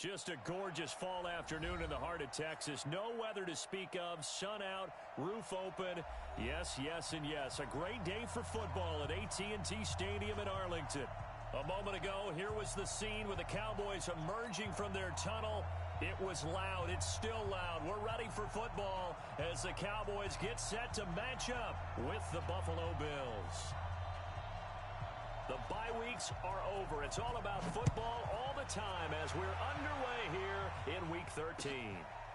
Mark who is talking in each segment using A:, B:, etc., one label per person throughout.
A: Just a gorgeous fall afternoon in the heart of Texas. No weather to speak of. Sun out, roof open. Yes, yes, and yes. A great day for football at AT&T Stadium in Arlington. A moment ago, here was the scene with the Cowboys emerging from their tunnel. It was loud. It's still loud. We're ready for football as the Cowboys get set to match up with the Buffalo Bills. The bye weeks are over. It's all about football all the time as we're underway here in Week 13.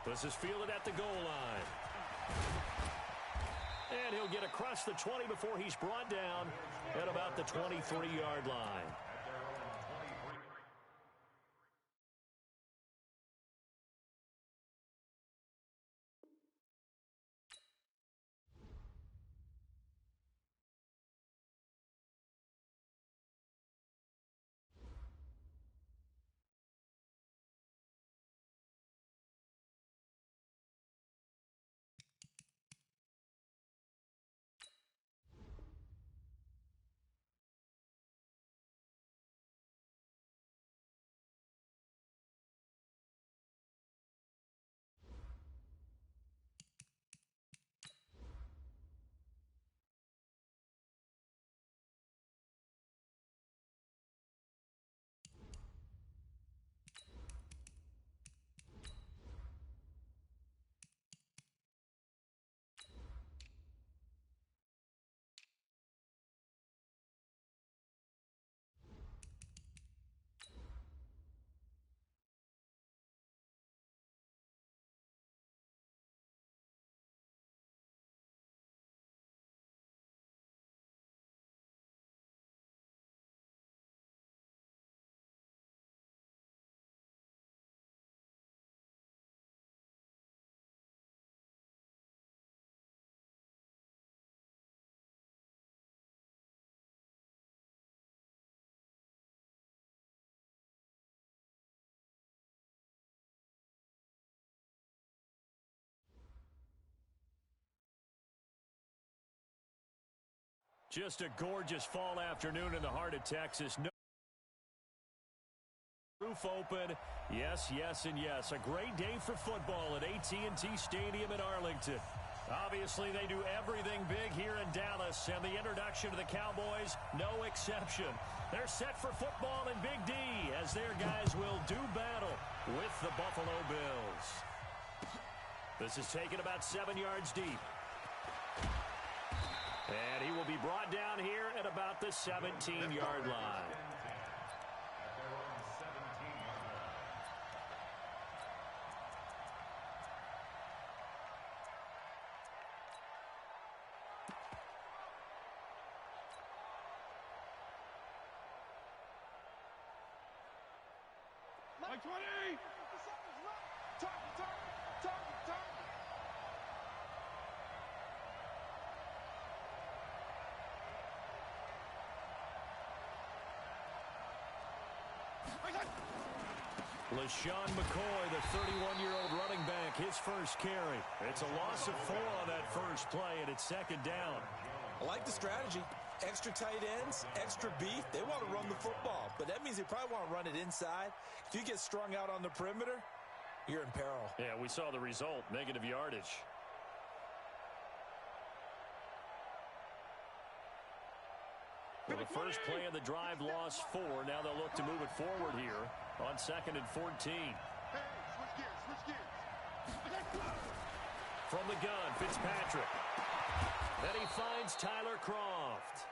A: This is fielded at the goal line. And he'll get across the 20 before he's brought down at about the 23-yard line. Just a gorgeous fall afternoon in the heart of Texas. No roof open. Yes, yes, and yes. A great day for football at AT&T Stadium in Arlington. Obviously, they do everything big here in Dallas, and the introduction of the Cowboys, no exception. They're set for football in Big D as their guys will do battle with the Buffalo Bills. This is taken about 7 yards deep. And he will be brought down here at about the 17-yard line.
B: Like 20!
A: LaShawn McCoy, the 31-year-old running back, his first carry. It's a loss of 4 on that first play, and it's second down.
C: I like the strategy. Extra tight ends, extra beef. They want to run the football, but that means they probably want to run it inside. If you get strung out on the perimeter, you're in peril.
A: Yeah, we saw the result, negative yardage. Well, the first play of the drive lost 4. Now they'll look to move it forward here on 2nd and 14.
B: Hey, switch gears.
A: From the gun, Fitzpatrick. Then he finds Tyler Croft.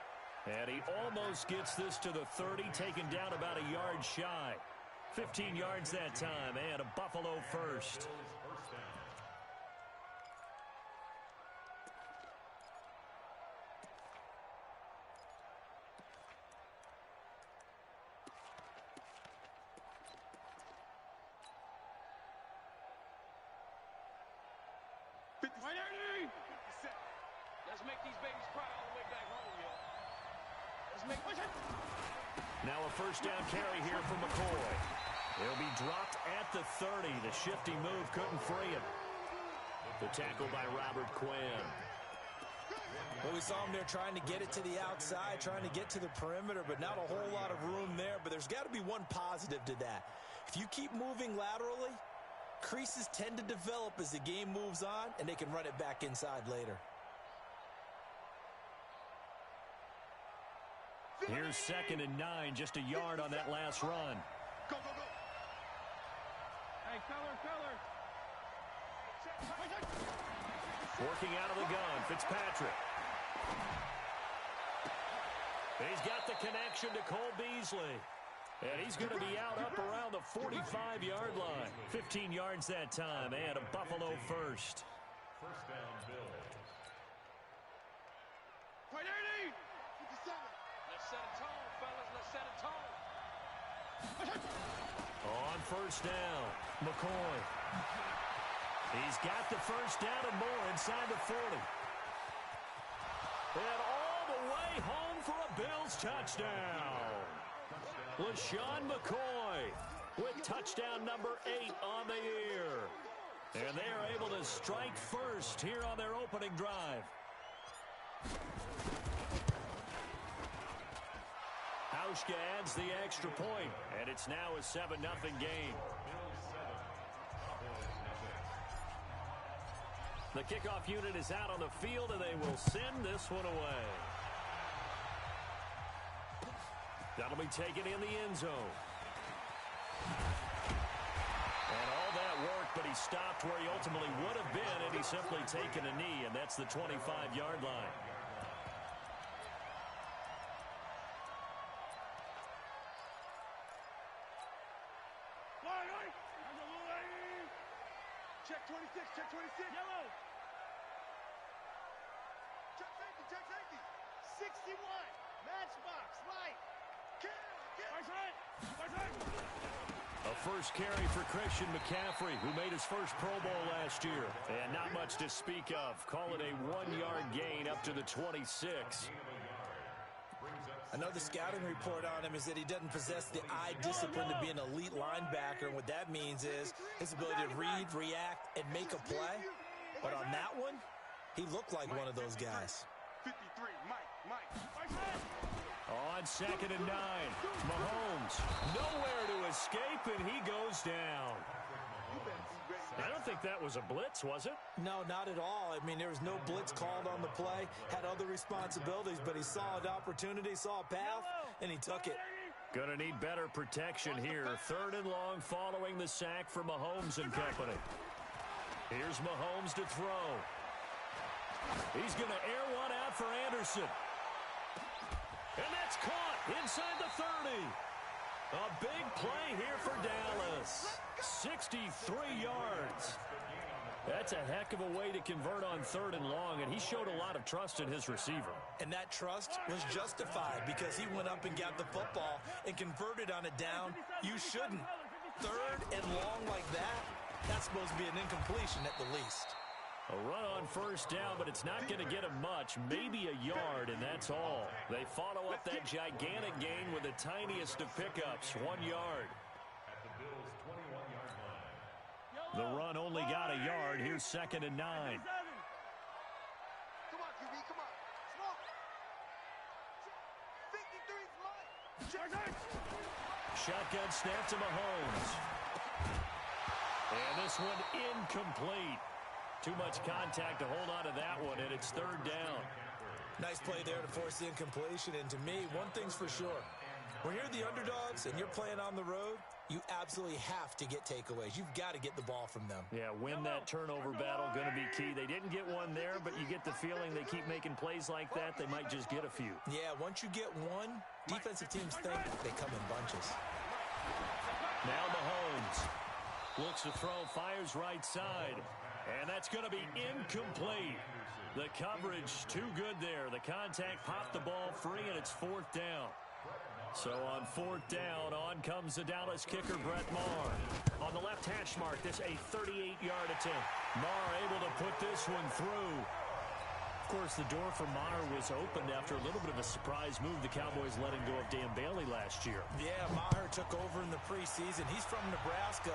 A: And he almost gets this to the 30, taken down about a yard shy. 15 yards that time, and a Buffalo first.
B: Let's make these babies cry all the way back home, yo. Let's make...
A: Now a first down carry here for McCoy. He'll be dropped at the 30. The shifty move couldn't free him. The tackle by Robert Quinn.
C: Well, we saw him there trying to get it to the outside, trying to get to the perimeter, but not a whole lot of room there. But there's got to be one positive to that. If you keep moving laterally, creases tend to develop as the game moves on, and they can run it back inside later.
A: Here's 2nd and 9, just a yard on that last run.
B: Go, go, go. Hey, color.
A: Working out of the gun, Fitzpatrick. He's got the connection to Cole Beasley. And he's going to be out up around the 45-yard line. 15 yards that time, and a Buffalo first.
B: First down, Bills. Let's set a tone, fellas. Let's set a tone.
A: On first down, McCoy. He's got the first down and more inside the 40. And all the way home for a Bills touchdown. LaShawn McCoy with touchdown number 8 on the year. And they are able to strike first here on their opening drive. Hauschka adds the extra point, and it's now a 7-0 game. The kickoff unit is out on the field, and they will send this one away. That'll be taken in the end zone. And all that work, but he stopped where he ultimately would have been, and he's simply taken a knee, and that's the 25-yard line.
B: Check 26, check 26. Yellow. Check safety. 61. Matchbox, right.
A: A first carry for Christian McCaffrey, who made his first Pro Bowl last year. And not much to speak of. Call it a 1-yard gain up to the 26.
C: Another scouting report on him is that he doesn't possess the eye discipline to be an elite linebacker. And what that means is his ability to read, react, and make a play. But on that one, he looked like one of those guys.
B: 53, Mike.
A: On 2nd and 9, Mahomes nowhere to escape, and he goes down. I don't think that was a blitz, was it?
C: No, not at all. I mean, there was no blitz called on the play, had other responsibilities, but he saw an opportunity, saw a path, and he took it.
A: Gonna need better protection here. 3rd and long following the sack for Mahomes and company. Here's Mahomes to throw. He's gonna air one out for Anderson. And that's caught inside the 30. A big play here for Dallas. 63 yards. That's a heck of a way to convert on 3rd and long, and he showed a lot of trust in his receiver.
C: And that trust was justified because he went up and got the football and converted on a down. You shouldn't. 3rd and long like that, that's supposed to be an incompletion at the least.
A: A run on first down, but it's not going to get him much, maybe a yard, and that's all. They follow up that gigantic gain with the tiniest of pickups, 1 yard. The run only got a yard. Here's 2nd and 9.
B: Come on, QB, come on. Smoke. 53's mine.
A: Shotgun snap to Mahomes. And this one incomplete. Too much contact to hold on to that one, and it's 3rd down.
C: Nice play there to force the incompletion. And to me, one thing's for sure. When you're the underdogs and you're playing on the road, you absolutely have to get takeaways. You've got to get the ball from them.
A: Yeah, win that turnover battle, going to be key. They didn't get one there, but you get the feeling they keep making plays like that, they might just get a few.
C: Yeah, once you get one, defensive teams think they come in bunches.
A: Now Mahomes looks to throw, fires right side. And that's going to be incomplete. The coverage too good there. The contact popped the ball free, and it's 4th down. So on 4th down, on comes the Dallas kicker, Brett Maher. On the left hash mark, this a 38-yard attempt. Maher able to put this one through. Of course, the door for Maher was opened after a little bit of a surprise move. The Cowboys letting go of Dan Bailey last year.
C: Yeah, Maher took over in the preseason. He's from Nebraska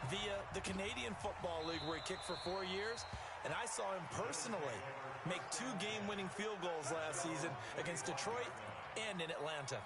C: via the Canadian Football League, where he kicked for 4 years. And I saw him personally make 2 game-winning field goals last season against Detroit and in Atlanta.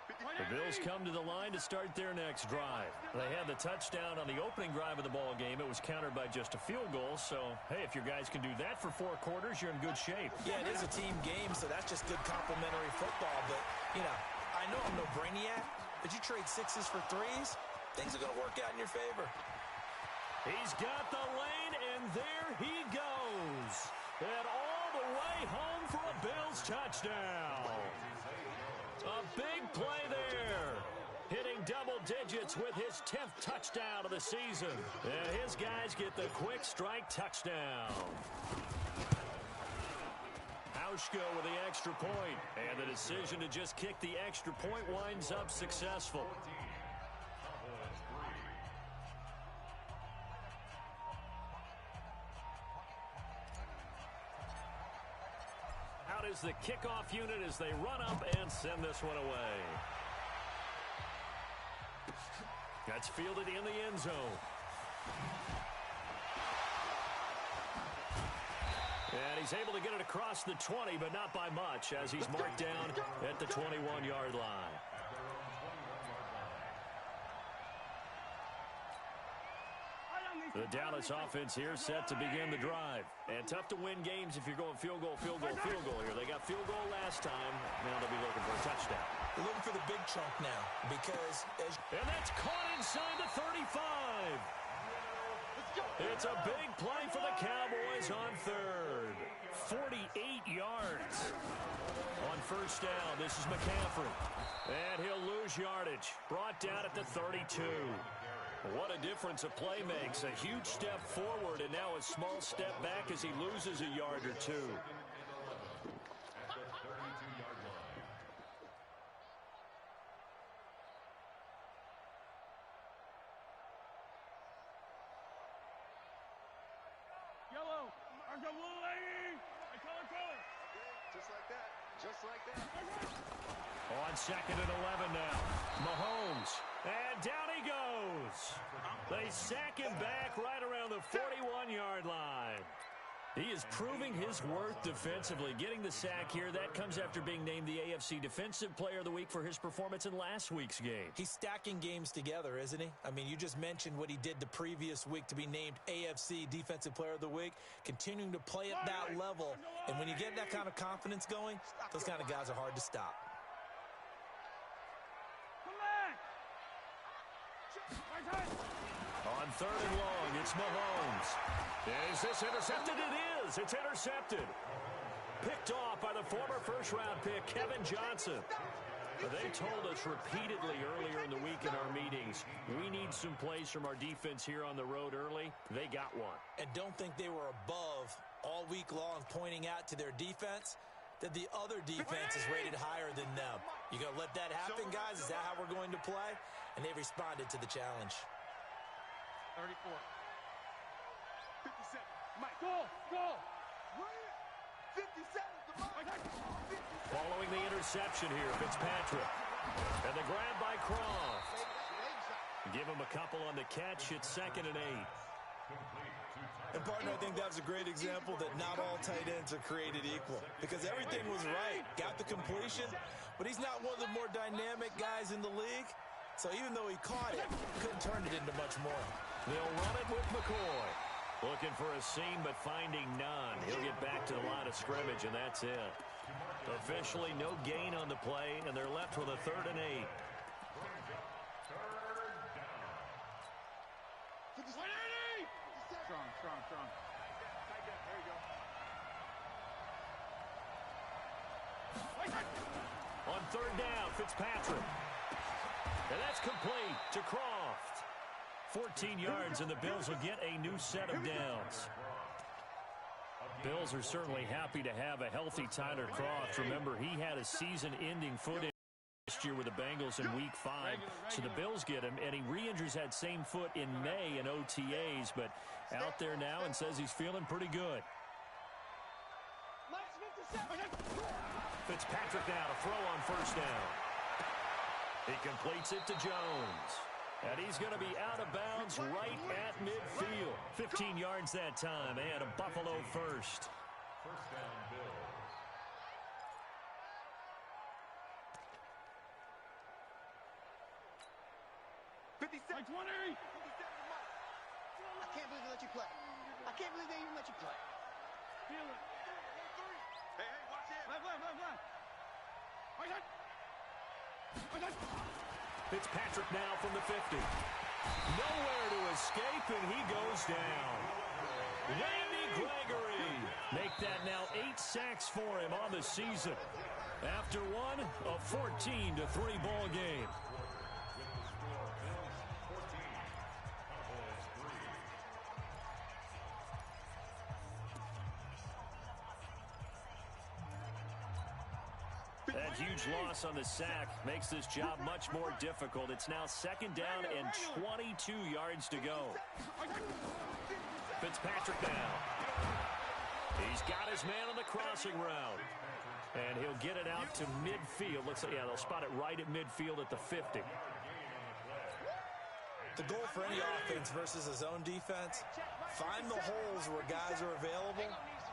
A: The Bills come to the line to start their next drive. They had the touchdown on the opening drive of the ball game. It was countered by just a field goal. So, hey, if your guys can do that for 4 quarters, you're in good shape.
C: Yeah, it is a team game, so that's just good complementary football. But, you know, I know I'm no brainiac, but you trade 6s for 3s, things are going to work out in your favor.
A: He's got the lane, and there he goes. And all the way home for a Bills touchdown. A big play there. Hitting double digits with his 10th touchdown of the season. And his guys get the quick strike touchdown. Hauschko with the extra point. And the decision to just kick the extra point winds up successful. Out is the kickoff unit as they run up and send this one away. That's fielded in the end zone. And he's able to get it across the 20, but not by much, as he's marked down at the 21-yard line. The Dallas offense here set to begin the drive. And tough to win games if you're going field goal, field goal, field goal here. They got field goal last time. Now they'll be looking for a touchdown.
C: They're looking for the big chunk now because...
A: And that's caught inside the 35. It's a big play for the Cowboys on third. 48 yards. On first down, this is McCaffrey. And he'll lose yardage. Brought down at the 32. What a difference a play makes. A huge step forward and now a small step back as he loses a yard or two.
B: Yellow. I got little lady. I tell her color. Just like that. Just like that.
A: On second and 11 now. Mahomes. And down he goes. They sack him back right around the 41-yard line. He is proving his worth defensively. Getting the sack here, that comes after being named the AFC Defensive Player of the Week for his performance in last week's game.
C: He's stacking games together, isn't he? I mean, you just mentioned what he did the previous week to be named AFC Defensive Player of the Week. Continuing to play at that level. And when you get that kind of confidence going, those kind of guys are hard to stop.
A: On third and long, it's Mahomes. Is this intercepted? It is. It's intercepted. Picked off by the former first-round pick, Kevin Johnson. They told us repeatedly earlier in the week in our meetings, we need some plays from our defense here on the road early. They got one.
C: And don't think they were above all week long pointing out to their defense that the other defense is rated higher than them. You going to let that happen, guys? Is that how we're going to play? And they responded to the challenge.
B: 34. 57. Mike. Go. 57.
A: Following the interception here, Fitzpatrick. And the grab by Croft. Give him a couple on the catch. It's second and 8.
C: And, partner, I think that was a great example that not all tight ends are created equal. Because everything was right. Got the completion, but he's not one of the more dynamic guys in the league. So even though he caught it, couldn't turn it into much more.
A: They'll run it with McCoy. Looking for a seam, but finding none. He'll get back to the line of scrimmage, and that's it. Officially no gain on the play, and they're left with a third and 8.
B: Strong.
A: On third down, Fitzpatrick. And that's complete to Croft. 14 yards, and the Bills will get a new set of downs. Bills are certainly happy to have a healthy Tyler Croft. Remember, he had a season-ending foot injury last year with the Bengals in Week 5. So the Bills get him, and he re-injures that same foot in May in OTAs, but out there now and says he's feeling pretty good. Fitzpatrick now to throw on first down. He completes it to Jones. And he's going to be out of bounds right at midfield. 15 yards that time, and a Buffalo first.
D: First down, Bills.
B: Like 20.
D: I can't believe they let you play. I can't believe they even let you play.
B: Feel it. Hey, watch it. Left.
A: Fitzpatrick now from the 50. Nowhere to escape, and he goes down. Randy Gregory. Make that now 8 sacks for him on the season. After one, a 14-3 ball game. That huge loss on the sack makes this job much more difficult. It's now 2nd down and 22 yards to go. Fitzpatrick now. He's got his man on the crossing route. And he'll get it out to midfield. Looks like, yeah, they'll spot it right at midfield at the 50.
C: The goal for any offense versus a zone defense, find the holes where guys are available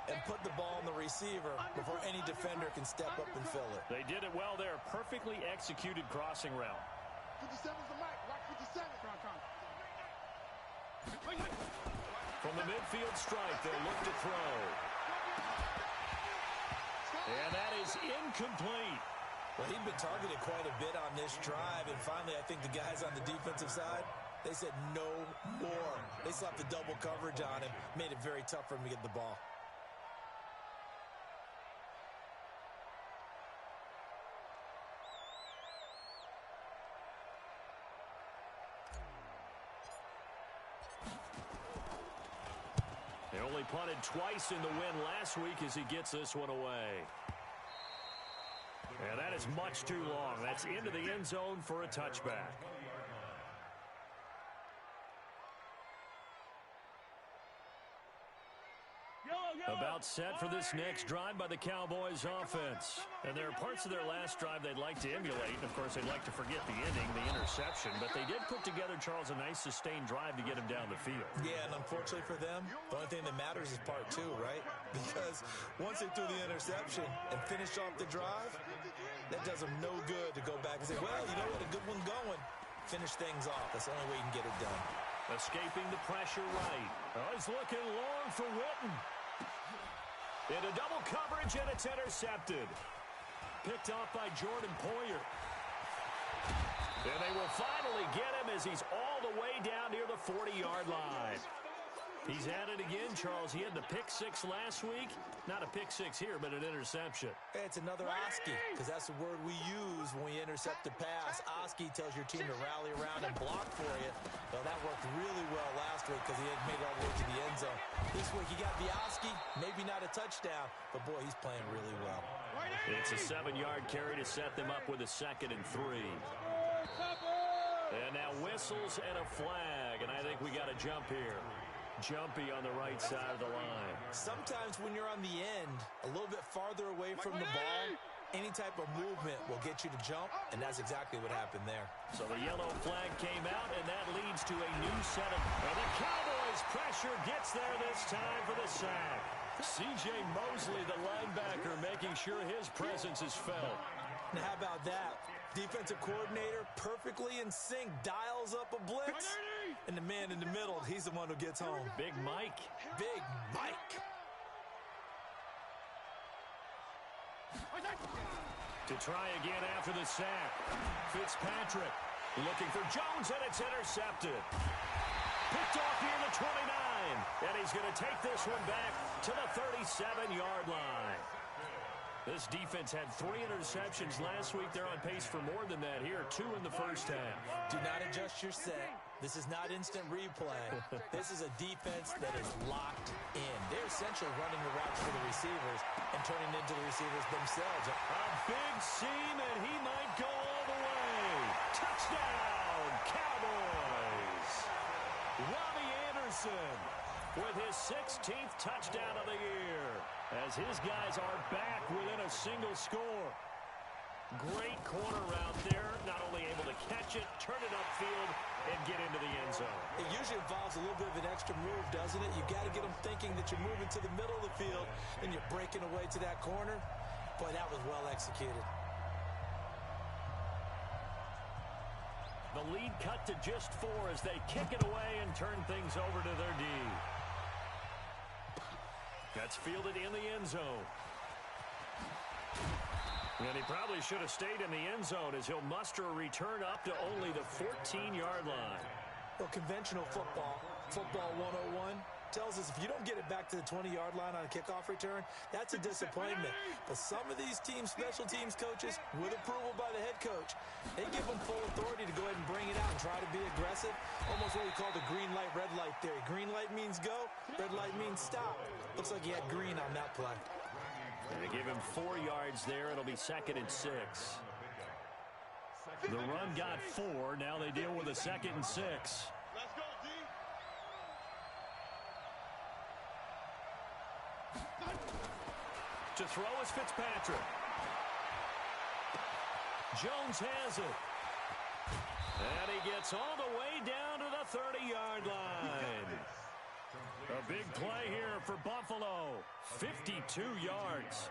C: and put the ball on the receiver before any defender can step up and fill it.
A: They did it well there. Perfectly executed crossing route.
B: 57's the mic. Watch 57.
A: From the midfield stripe, they'll look to throw. And that is incomplete.
C: Well, he'd been targeted quite a bit on this drive, and finally I think the guys on the defensive side, they said no more. They slapped the double coverage on him, made it very tough for him to get the ball.
A: They only punted twice in the win last week as he gets this one away. And that is much too long. That's into the end zone for a touchback. About set for this next drive by the Cowboys offense. And there are parts of their last drive they'd like to emulate. And, of course, they'd like to forget the ending, the interception. But they did put together, Charles, a nice sustained drive to get him down the field.
C: Yeah, and unfortunately for them, the only thing that matters is part 2, right? Because once they threw the interception and finished off the drive, that does them no good to go back and say, well, you know what, a good one going. Finish things off. That's the only way you can get it done.
A: Escaping the pressure right. Oh, he's looking long for Witten. Into double coverage, and it's intercepted. Picked off by Jordan Poyer. And they will finally get him as he's all the way down near the 40-yard line. He's at it again, Charles. He had the pick 6 last week. Not a pick 6 here, but an interception.
C: It's another Oski, because that's the word we use when we intercept a pass. Oski tells your team to rally around and block for you. Well, that worked really well last week because he had made it all the way to the end zone. This week he got the Oski, maybe not a touchdown, but boy, he's playing really well.
A: It's a 7-yard carry to set them up with a 2nd and 3. And now whistles and a flag, and I think we got a jump here. Jumpy on the right side of the line.
C: Sometimes when you're on the end, a little bit farther away from the ball, any type of movement will get you to jump, and that's exactly what happened there.
A: So the yellow flag came out, and that leads to a new set of... Well, the Cowboys' pressure gets there this time for the sack. C.J. Mosley, the linebacker, making sure his presence is felt.
C: Now, how about that? Defensive coordinator perfectly in sync, dials up a blitz, and the man in the middle, he's the one who gets home.
A: Big Mike.
C: Big Mike.
A: To try again after the sack. Fitzpatrick looking for Jones, and it's intercepted. Picked off near the 29, and he's going to take this one back to the 37-yard line. This defense had 3 interceptions last week. They're on pace for more than that here, 2 in the first half.
C: Do not adjust your set. This is not instant replay. This is a defense that is locked in. They're essentially running the routes for the receivers and turning into the receivers themselves.
A: A big seam, and he might go all the way. Touchdown, Cowboys. Robbie Anderson with his 16th touchdown of the year, as his guys are back within a single score. Great corner route there, not only able to catch it, turn it upfield, and get into the end zone.
C: It usually involves a little bit of an extra move, doesn't it? You've got to get them thinking that you're moving to the middle of the field, and you're breaking away to that corner. Boy, that was well executed.
A: The the lead cut to just 4 as they kick it away and turn things over to their D. That's fielded in the end zone. And he probably should have stayed in the end zone as he'll muster a return up to only the 14-yard line.
C: Well, conventional football 101, tells us if you don't get it back to the 20-yard line on a kickoff return, that's a disappointment. But some of these special teams coaches, with approval by the head coach, they give them full authority to go ahead and bring it out and try to be aggressive. Almost what we call the green light, red light theory. Green light means go, red light means stop. Looks like he had green on that play.
A: And they give him 4 yards there. It'll be 2nd and 6. The run got 4. Now they deal with a 2nd and 6.
B: Let's go, D.
A: To throw is Fitzpatrick. Jones has it. And he gets all the way down to the 30-yard line. A big play here for Buffalo. 52 yards.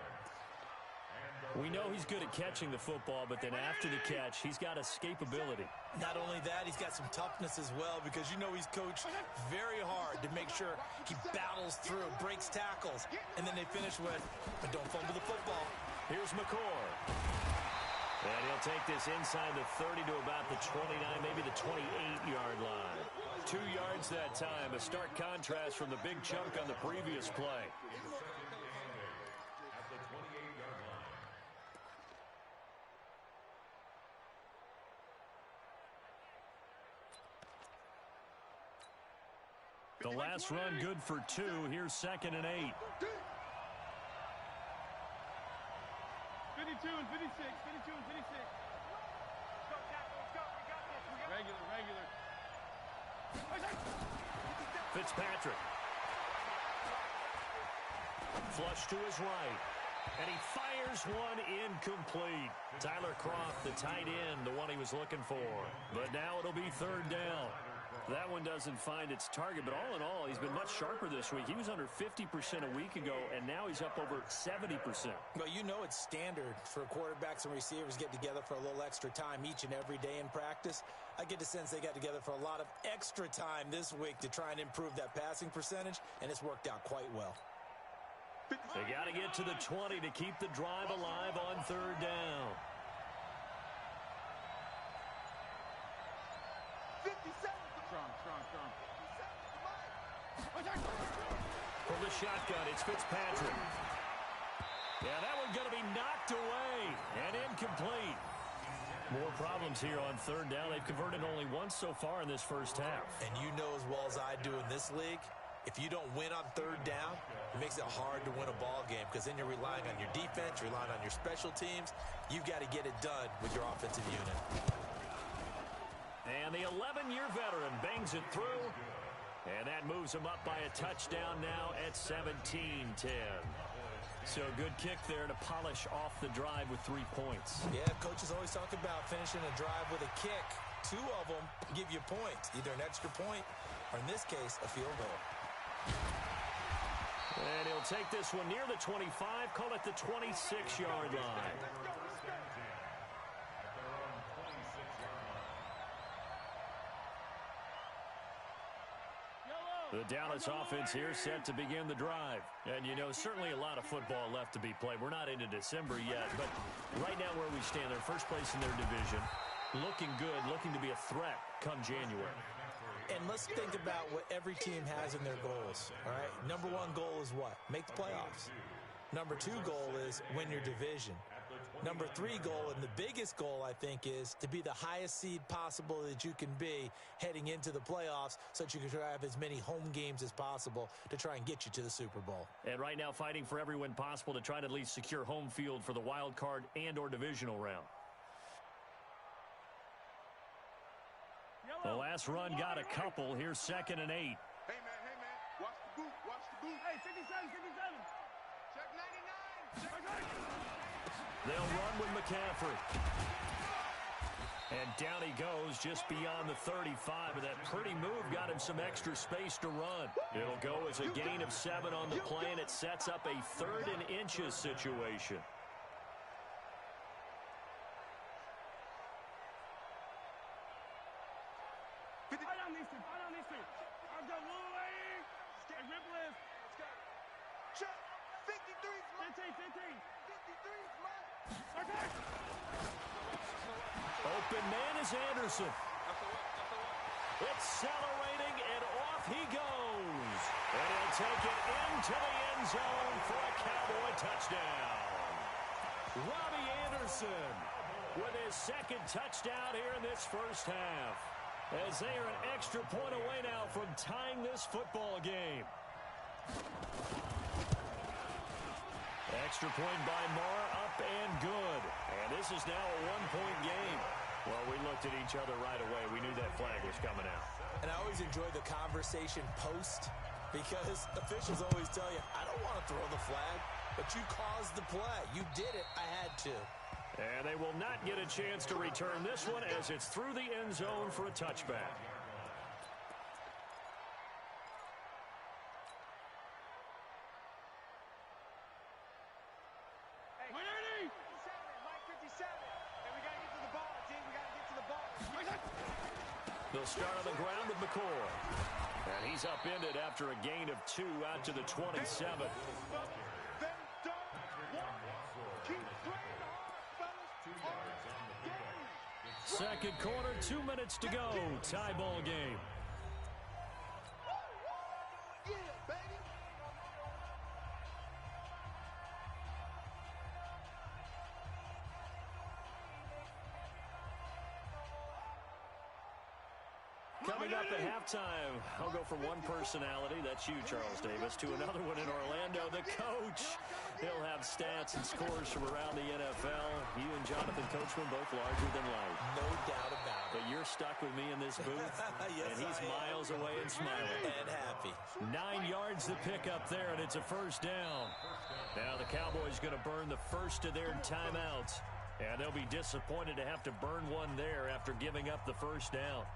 A: We know he's good at catching the football, but then after the catch, he's got escapability.
C: Not only that, he's got some toughness as well, because you know he's coached very hard to make sure he battles through, breaks tackles, and then they finish with, but don't fumble the football.
A: Here's McCord. And he'll take this inside the 30 to about the 29, maybe the 28-yard line. 2 yards that time, a stark contrast from the big chunk on the previous play. The last run good for 2. Here's 2nd and 8.
B: 52 and 56. 52 and 56. Regular.
A: Fitzpatrick. Flush to his right. And he fires one incomplete. Tyler Kroft, the tight end, the one he was looking for. But now it'll be 3rd down. That one doesn't find its target, but all in all, he's been much sharper this week. He was under 50% a week ago, and now he's up over 70%.
C: Well, you know it's standard for quarterbacks and receivers get together for a little extra time each and every day in practice. I get the sense they got together for a lot of extra time this week to try and improve that passing percentage, and it's worked out quite well.
A: They got to get to the 20 to keep the drive alive on 3rd down.
B: 57. Strong.
A: From the shotgun, it's Fitzpatrick. Yeah, that one's going to be knocked away and incomplete. More problems here on 3rd down. They've converted only once so far in this first half.
C: And you know as well as I do in this league, if you don't win on 3rd down, it makes it hard to win a ball game because then you're relying on your defense, you're relying on your special teams. You've got to get it done with your offensive unit.
A: And the 11-year veteran bangs it through. And that moves him up by a touchdown now at 17-10. So a good kick there to polish off the drive with 3 points.
C: Yeah, coaches always talk about finishing a drive with a kick. 2 of them give you points, either an extra point or, in this case, a field goal.
A: And he'll take this one near the 25, call it the 26-yard line. The Dallas offense here set to begin the drive. And, you know, certainly a lot of football left to be played. We're not into December yet, but right now where we stand, they're first place in their division. Looking good, looking to be a threat come January.
C: And let's think about what every team has in their goals, all right? Number 1 goal is what? Make the playoffs. Number 2 goal is win your division. Number 3 goal, and the biggest goal, I think, is to be the highest seed possible that you can be heading into the playoffs so that you can have as many home games as possible to try and get you to the Super Bowl.
A: And right now fighting for every win possible to try to at least secure home field for the wild card and or divisional round. The last run got a couple. Here's 2nd and 8.
B: Hey, man. Watch the boot. Hey, 57. Check 99.
A: They'll run with McCaffrey. And down he goes just beyond the 35. And that pretty move got him some extra space to run. It'll go as a gain of 7 on the play, and it sets up a 3rd and inches situation. Open man is Anderson. Accelerating, and off he goes. And he'll take it into the end zone for a Cowboy touchdown. Robbie Anderson with his second touchdown here in this first half, as they are an extra point away now from tying this football game. Extra point by Marr, up and good. And this is now a one-point game. Well, we looked at each other right away. We knew that flag was coming out.
C: And I always enjoy the conversation post, because officials always tell you, I don't want to throw the flag, but you caused the play. You did it. I had to.
A: And they will not get a chance to return this one, as it's through the end zone for a touchback. They'll start on the ground with McCoy. And he's upended after a gain of 2 out to the 27. Second quarter, 2 minutes to go. Tie ball game. Coming up at halftime, I'll go from one personality, that's you, Charles Davis, to another one in Orlando, the coach. He'll have stats and scores from around the NFL. You and Jonathan Coachman both larger than life.
C: No doubt about it.
A: But you're stuck with me in this booth,
C: yes,
A: and he's miles away and smiling.
C: And happy.
A: 9 yards to pick up there, and it's a first down. Now the Cowboys going to burn the first of their timeouts, and they'll be disappointed to have to burn one there after giving up the first down.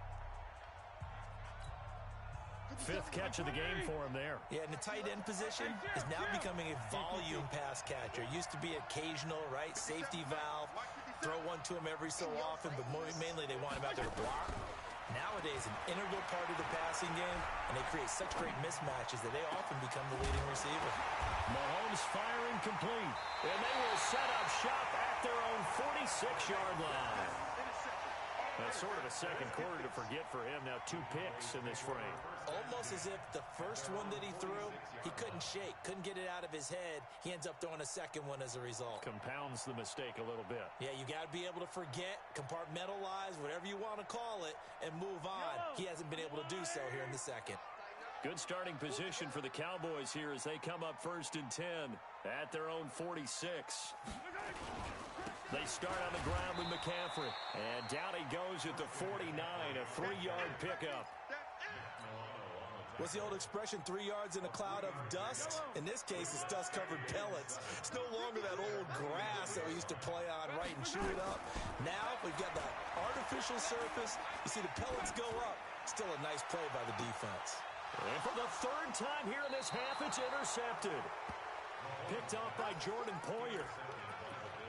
A: Fifth catch of the game for him there.
C: Yeah, and the tight end position is now becoming a volume pass catcher. Used to be occasional, right? Safety valve. Throw one to him every so often, but mainly they want him out there to block. Nowadays, an integral part of the passing game, and they create such great mismatches that they often become the leading receiver.
A: Mahomes firing complete, and they will set up shop at their own 46-yard line. That's sort of a second quarter to forget for him. Now 2 picks in this frame.
C: Almost as if the first one that he threw, he couldn't shake, couldn't get it out of his head. He ends up throwing a second one as a result.
A: Compounds the mistake a little bit.
C: Yeah, you got to be able to forget, compartmentalize, whatever you want to call it, and move on. He hasn't been able to do so here in the second.
A: Good starting position for the Cowboys here as they come up 1st and 10 at their own 46. They start on the ground with McCaffrey. And down he goes at the 49, a 3-yard pickup.
C: What's the old expression, 3 yards in a cloud of dust? In this case, it's dust-covered pellets. It's no longer that old grass that we used to play on, right, and chew it up. Now we've got that artificial surface. You see the pellets go up. Still a nice play by the defense.
A: And for the 3rd time here in this half, it's intercepted. Picked off by Jordan Poyer.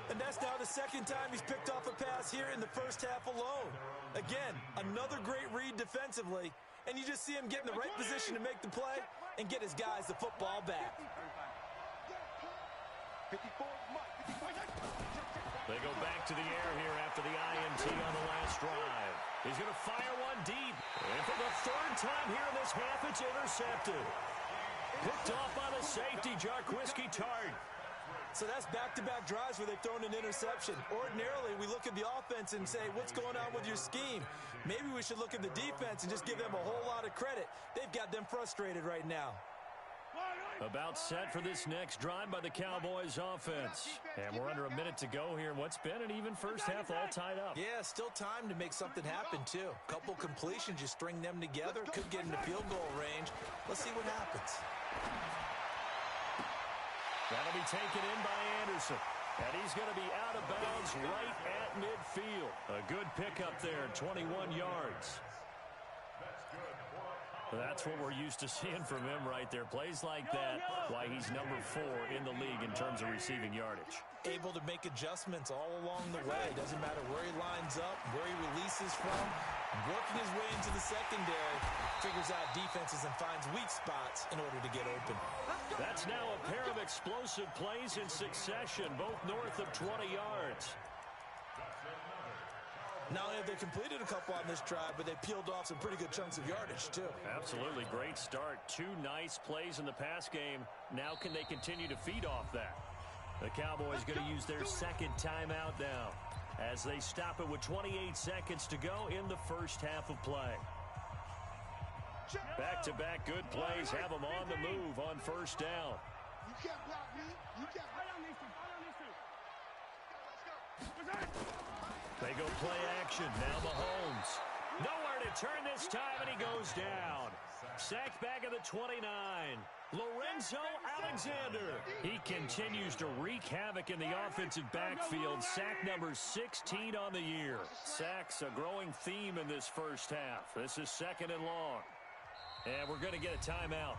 C: And that's now the 2nd time he's picked off a pass here in the first half alone. Again, another great read defensively. And you just see him get in the right position to make the play and get his guys the football back.
A: They go back to the air here after the INT on the last drive. He's going to fire one deep. And for the 3rd time here in this half, it's intercepted. Picked off by the safety, Jarquiski Tart.
C: So that's back-to-back drives where they've thrown an interception. Ordinarily, we look at the offense and say, what's going on with your scheme? Maybe we should look at the defense and just give them a whole lot of credit. They've got them frustrated right now.
A: About set for this next drive by the Cowboys offense. And we're under a minute to go here in what's been an even first half all tied up.
C: Yeah, still time to make something happen, too. Couple completions, you string them together, could get into field goal range. Let's see what happens.
A: That'll be taken in by Anderson. And he's going to be out of bounds right at midfield. A good pickup there, 21 yards. That's what we're used to seeing from him right there. Plays like that, why he's number 4 in the league in terms of receiving yardage.
C: Able to make adjustments all along the way. Doesn't matter where he lines up, where he releases from. Working his way into the secondary, figures out defenses and finds weak spots in order to get open.
A: That's now a pair of explosive plays in succession, both north of 20 yards.
C: Not only have they completed a couple on this drive, but they peeled off some pretty good chunks of yardage, too.
A: Absolutely great start. 2 nice plays in the pass game. Now can they continue to feed off that? The Cowboys going to use their second timeout now as they stop it with 28 seconds to go in the first half of play. Back-to-back good plays have them on the move on first down.
D: You can't block me. You can't.
A: They go play action. Now Mahomes. Nowhere to turn this time, and he goes down. Sacked back at the 29. Lorenzo Alexander. He continues to wreak havoc in the offensive backfield. Sack number 16 on the year. Sacks a growing theme in this first half. This is second and long. And we're going to get a timeout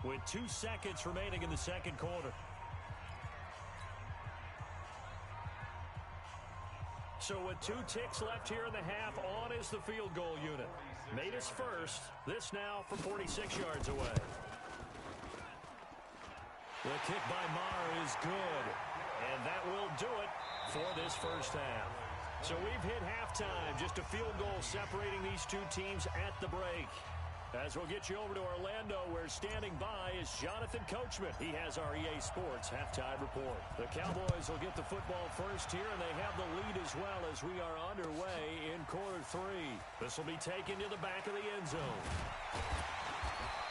A: with 2 seconds remaining in the second quarter. So with 2 ticks left here in the half, on is the field goal unit. Made us first. This now from 46 yards away. The kick by Maher is good. And that will do it for this first half. So we've hit halftime. Just a field goal separating these 2 teams at the break. As we'll get you over to Orlando, where standing by is Jonathan Coachman. He has our EA Sports halftime report. The Cowboys will get the football first here, and they have the lead as well as we are underway in quarter 3. This will be taken to the back of the end zone.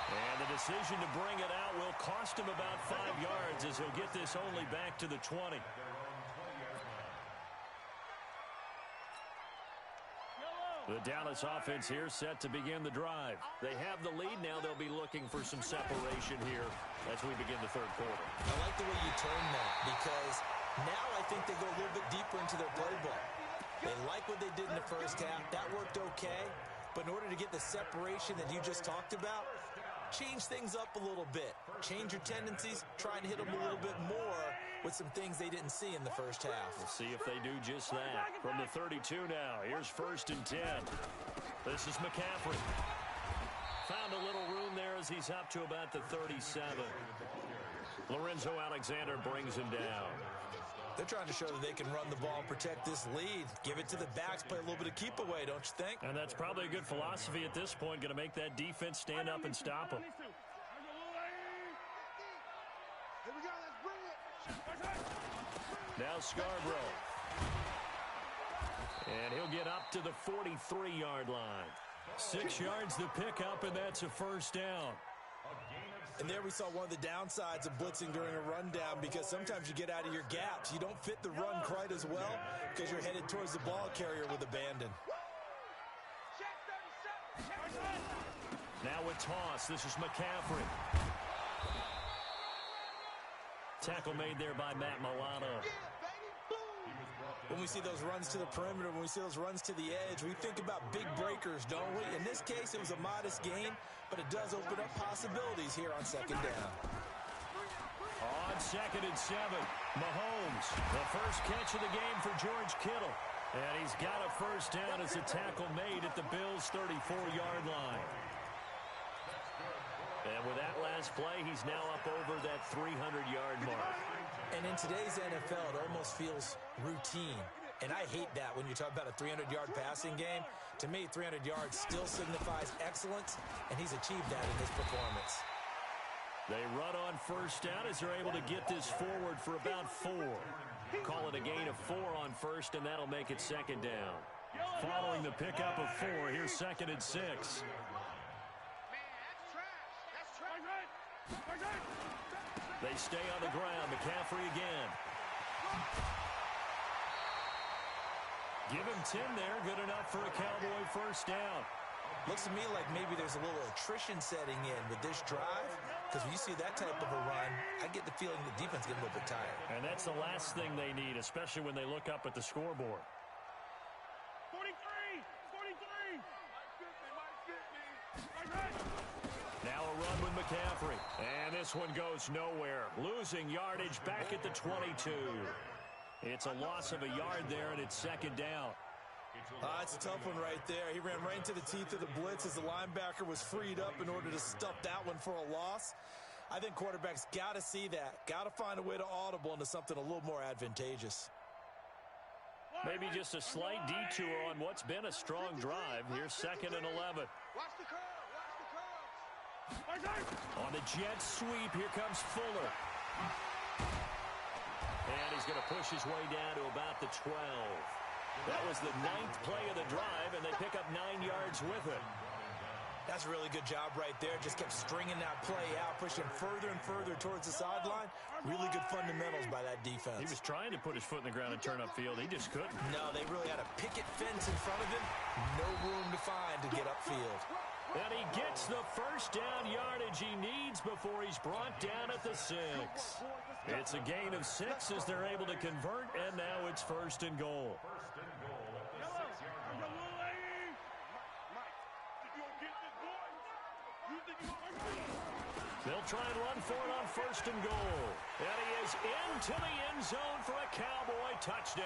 A: And the decision to bring it out will cost him about 5 yards as he'll get this only back to the 20. The Dallas offense here set to begin the drive. They have the lead now. They'll be looking for some separation here as we begin the third quarter.
C: I like the way you turn that because now I think they go a little bit deeper into their playbook. They like what they did in the first half. That worked okay. But in order to get the separation that you just talked about, change things up a little bit. Change your tendencies. Try and hit them a little bit more with some things they didn't see in the first half.
A: We'll see if they do just that. From the 32 now, here's 1st and 10. This is McCaffrey. Found a little room there as he's up to about the 37. Lorenzo Alexander brings him down.
C: They're trying to show that they can run the ball and protect this lead. Give it to the backs, play a little bit of keep away, don't you think?
A: And that's probably a good philosophy at this point, going to make that defense stand up and stop them.
D: Here we go. Let's bring it.
A: Now Scarborough. And he'll get up to the 43-yard line. 6 yards to pick up, and that's a first down.
C: And there we saw one of the downsides of blitzing during a rundown because sometimes you get out of your gaps. You don't fit the run quite as well because you're headed towards the ball carrier with abandon.
A: Now with toss, this is McCaffrey. Tackle made there by Matt Milano.
C: When we see those runs to the perimeter, when we see those runs to the edge, we think about big breakers, don't we? In this case, it was a modest gain, but it does open up possibilities here on second down.
A: On 2nd and 7, Mahomes, the first catch of the game for George Kittle. And he's got a first down as a tackle made at the Bills' 34-yard line. And with that last play, he's now up over that 300-yard mark.
C: And in today's NFL, it almost feels routine. And I hate that when you talk about a 300-yard passing game. To me, 300 yards still signifies excellence, and he's achieved that in his performance.
A: They run on first down as they're able to get this forward for about 4. Call it a gain of 4 on first, and that'll make it second down. Following the pickup of 4, here's 2nd and 6. They stay on the ground. McCaffrey again. Give him 10 there. Good enough for a Cowboy first down.
C: Looks to me like maybe there's a little attrition setting in with this drive. Because when you see that type of a run, I get the feeling the defense getting a little bit tired.
A: And that's the last thing they need, especially when they look up at the scoreboard.
B: 43! 43!
A: Now a run with McCaffrey. And this one goes nowhere. Losing yardage back at the 22. It's a loss of a yard there, and it's second down.
C: It's a tough one right there. He ran right into the teeth of the blitz as the linebacker was freed up in order to stuff that one for a loss. I think quarterbacks got to see that. Got to find a way to audible into something a little more advantageous.
A: Maybe just a slight detour on what's been a strong drive. Here's 2nd and 11.
D: Watch the curve. Watch the curve.
A: On the jet sweep, here comes Fuller. And he's going to push his way down to about the 12. That was the 9th play of the drive, and they pick up 9 yards with it.
C: That's a really good job right there. Just kept stringing that play out, pushing further and further towards the sideline. Really good fundamentals by that defense.
A: He was trying to put his foot in the ground and turn upfield. He just couldn't.
C: No, they really had a picket fence in front of him. No room to find to get upfield.
A: And he gets the first down yardage he needs before he's brought down at the 6. It's a gain of 6 as they're able to convert, and now it's 1st and goal. They'll try and run for it on 1st and goal. And he is into the end zone for a Cowboy touchdown.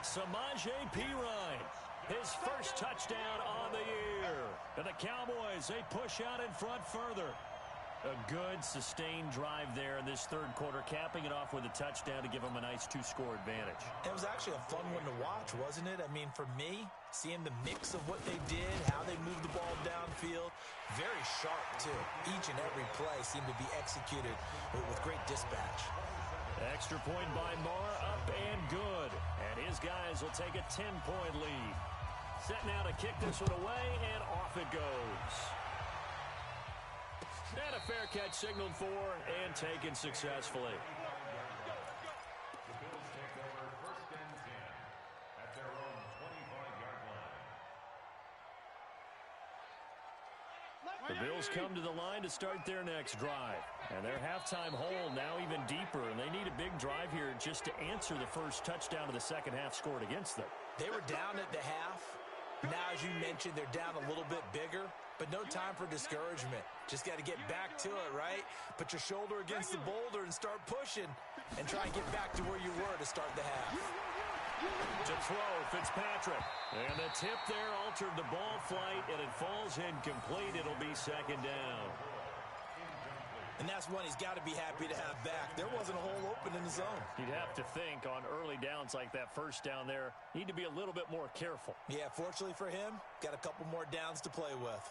A: Samaje Perine, his first touchdown on the year. And the Cowboys, they push out in front further. A good, sustained drive there in this 3rd quarter, capping it off with a touchdown to give them a nice 2-score advantage.
C: It was actually a fun one to watch, wasn't it? I mean, for me, seeing the mix of what they did, how they moved the ball downfield, very sharp, too. Each and every play seemed to be executed with great dispatch.
A: Extra point by Marr, up and good. And his guys will take a 10-point lead. Set now to kick this one away, and off it goes. And a fair catch signaled for and taken successfully. The Bills come to the line to start their next drive. And their halftime hole now even deeper, and they need a big drive here just to answer the first touchdown of the second half scored against them.
C: They were down at the half. Now, as you mentioned, they're down a little bit bigger, but no time for discouragement. Just got to get back to it, right? Put your shoulder against the boulder and start pushing and try and get back to where you were to start the half.
A: To throw, Fitzpatrick. And the tip there altered the ball flight, and it falls incomplete. It'll be 2nd down.
C: And that's one he's got to be happy to have back. There wasn't a hole open in the zone.
A: You'd have to think on early downs like that first down there, need to be a little bit more careful.
C: Yeah, fortunately for him, got a couple more downs to play with.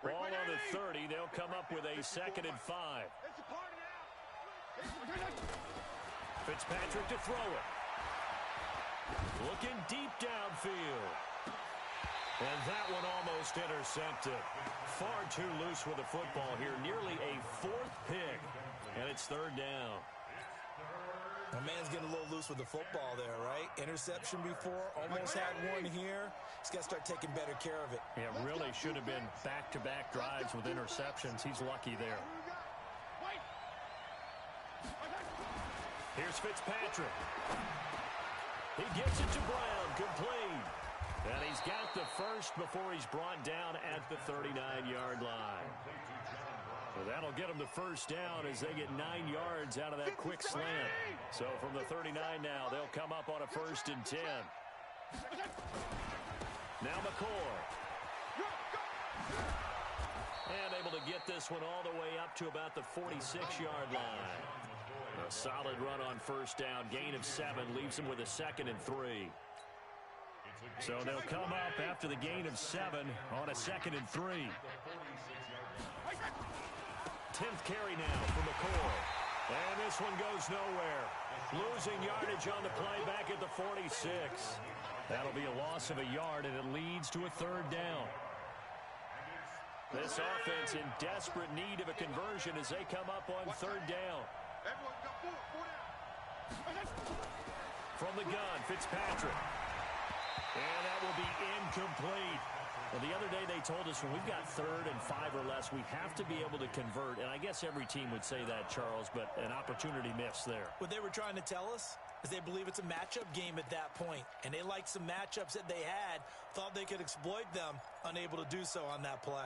A: Ball on the 30. They'll come up with a 2nd and 5. Fitzpatrick to throw it. Looking deep downfield. And that one almost intercepted. Far too loose with the football here. Nearly a 4th pick. And it's 3rd down.
C: My man's getting a little loose with the football there, right? Interception before, almost had one here. He's got to start taking better care of it.
A: Yeah, really should have been back-to-back drives with interceptions. He's lucky there. Here's Fitzpatrick. He gets it to Brown, complete. And he's got the first before he's brought down at the 39-yard line. So that'll get them the first down as they get 9 yards out of that quick slant. So from the 39 now, they'll come up on a 1st and 10. Now McCoy. And able to get this one all the way up to about the 46-yard line. A solid run on 1st down. Gain of 7 leaves them with a 2nd and 3. So they'll come up after the gain of 7 on a 2nd and 3. 10th carry now for McCoy. And this one goes nowhere. Losing yardage on the play back at the 46. That'll be a loss of a yard, and it leads to a 3rd down. This offense in desperate need of a conversion as they come up on 3rd down. From the gun, Fitzpatrick. And that will be incomplete. Well, the other day they told us when we've got 3rd and 5 or less, we have to be able to convert. And I guess every team would say that, Charles, but an opportunity missed there.
C: What they were trying to tell us is they believe it's a matchup game at that point. And they liked some matchups that they had, thought they could exploit them, unable to do so on that play.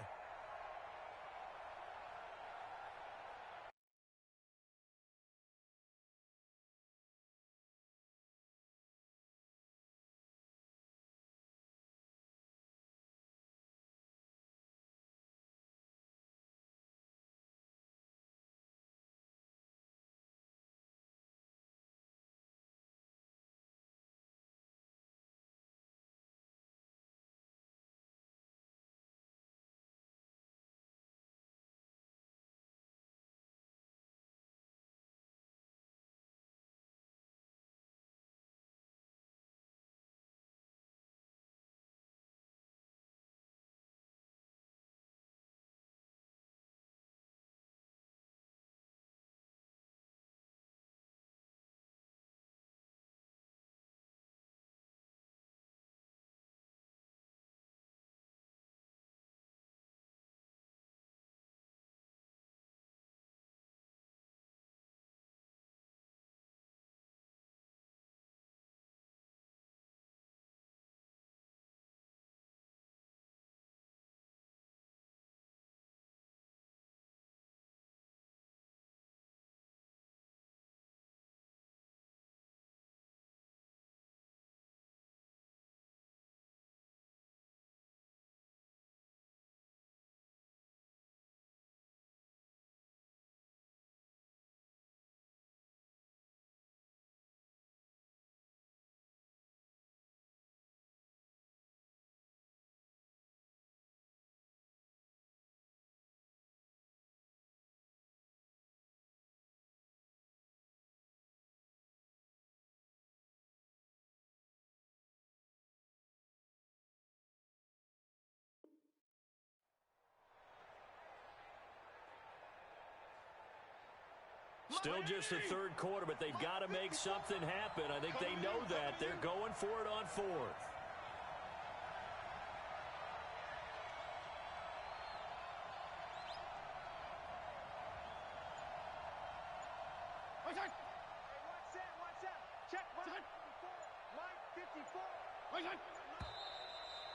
A: Still just the third quarter, but they've got to make something happen. I think they know that. They're going for it on fourth.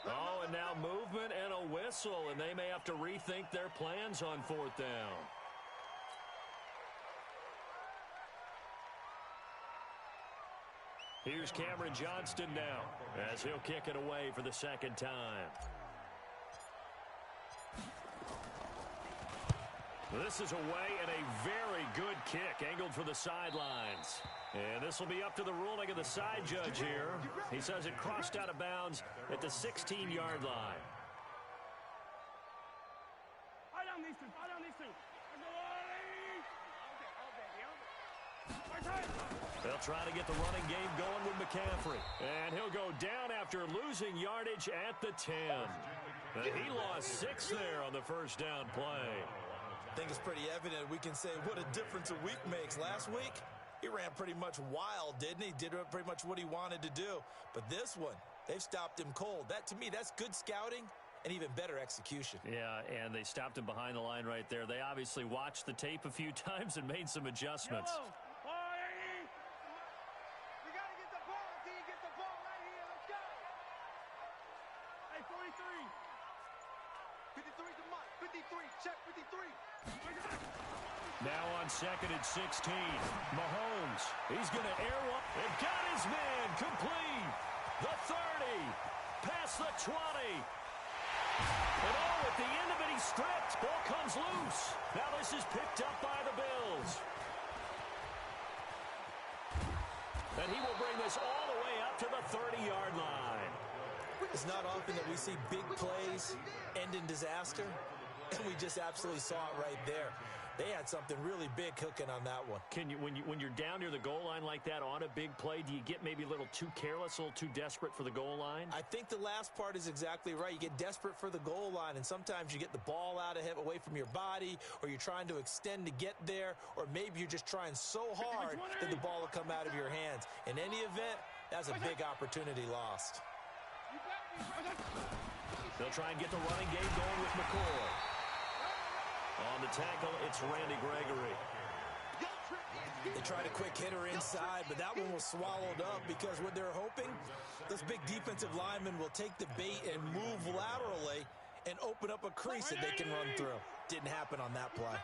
A: Oh, and now movement and a whistle, and they may have to rethink their plans on fourth down. Here's Cameron Johnston now as he'll kick it away for the second time. This is away and a very good kick angled for the sidelines. And this will be up to the ruling of the side judge here. He says it crossed out of bounds at the 16-yard line. They'll try to get the running game going with McCaffrey. And he'll go down after losing yardage at the 10. And he lost 6 there on the first down play.
C: I think it's pretty evident we can say what a difference a week makes. Last week, he ran pretty much wild, didn't he? Did pretty much what he wanted to do. But this one, they've stopped him cold. That, to me, that's good scouting and even better execution.
A: Yeah, and they stopped him behind the line right there. They obviously watched the tape a few times and made some adjustments.
B: Yellow. We got to get the ball, D. Get the ball right here. Let's go. Hey, 43. 53 to Mike. 53. Check 53.
A: Now on second and 16. Mahomes. He's going to air one. And got his man complete. The 30. Past the 20. And oh, at the end of it, he's stripped. Ball comes loose. Now this is picked up by the Bills. And he will bring this all the way up to the 30-yard line.
C: It's not often that we see big plays end in disaster, and we just absolutely saw it right there. They had something really big cooking on that one.
A: Can you, when you're down near the goal line like that on a big play, do you get maybe a little too careless, a little too desperate for the goal line?
C: I think the last part is exactly right. You get desperate for the goal line, and sometimes you get the ball out of it, away from your body, or you're trying to extend to get there, or maybe you're just trying so hard that the ball will come out of your hands. In any event, that's a big opportunity lost.
A: They'll try and get the running game going with McCoy. On the tackle, it's Randy Gregory.
C: They tried a quick hitter inside, but that one was swallowed up because what they're hoping, those big defensive linemen will take the bait and move laterally and open up a crease that they can run through. Didn't happen on that play.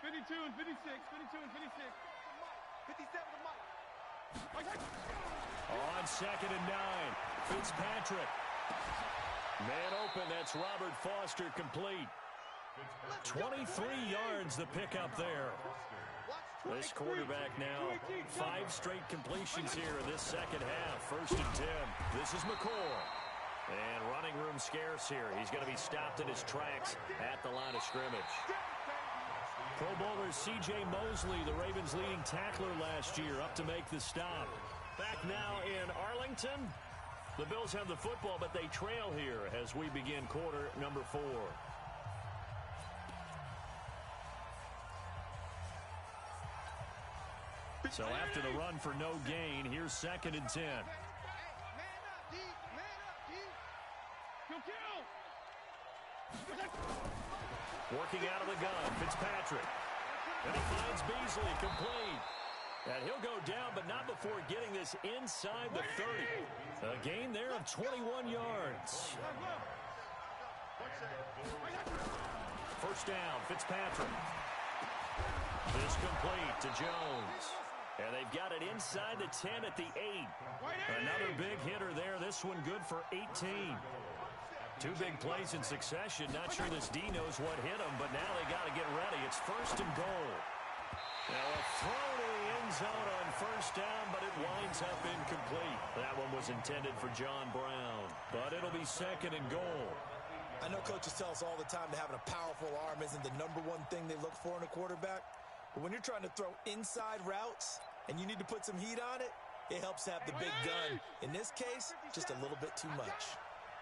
B: 52 and 56, 52 and 56. 57 to Mike.
A: On second and 9, Fitzpatrick. Man open, that's Robert Foster complete. 23 yards the pickup there. This quarterback now 5 straight completions here in this second half. First and 10. This is McCoy. And running room scarce here. He's going to be stopped in his tracks at the line of scrimmage. Pro Bowler C.J. Mosley, the Ravens' leading tackler last year, up to make the stop. Back now in Arlington. The Bills have the football, but they trail here as we begin quarter number 4. So after the run for no gain, here's second and 10.
B: Man up, D. Man up, D. Kill.
A: Working out of the gun, Fitzpatrick. And he finds Beasley complete. And he'll go down, but not before getting this inside the 30. A gain there of 21 yards. First down, Fitzpatrick. This complete to Jones. And they've got it inside the 10 at the 8. Another big hitter there. This one good for 18. 2 big plays in succession. Not sure this D knows what hit him, but now they got to get ready. It's first and goal. Now a throw to the end zone on first down, but it winds up incomplete. That one was intended for John Brown, but it'll be second and goal.
C: I know coaches tell us all the time that having a powerful arm isn't the #1 thing they look for in a quarterback. But when you're trying to throw inside routes and you need to put some heat on it, it helps have the big gun. In this case, just a little bit too much.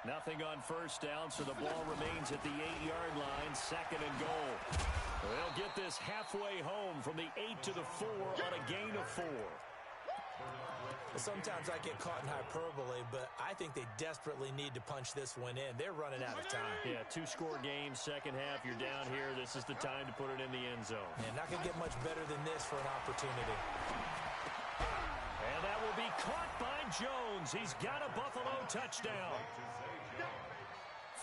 A: Nothing on first down, so the ball remains at the 8-yard line, 2nd and goal. They'll get this halfway home from the 8 to the 4 on a gain of 4.
C: Sometimes I get caught in hyperbole, but I think they desperately need to punch this one in. They're running out of time.
A: Yeah, 2-score game, second half. You're down here. This is the time to put it in the end zone.
C: Yeah, not going to get much better than this for an opportunity.
A: And that will be caught by Jones. He's got a Buffalo touchdown.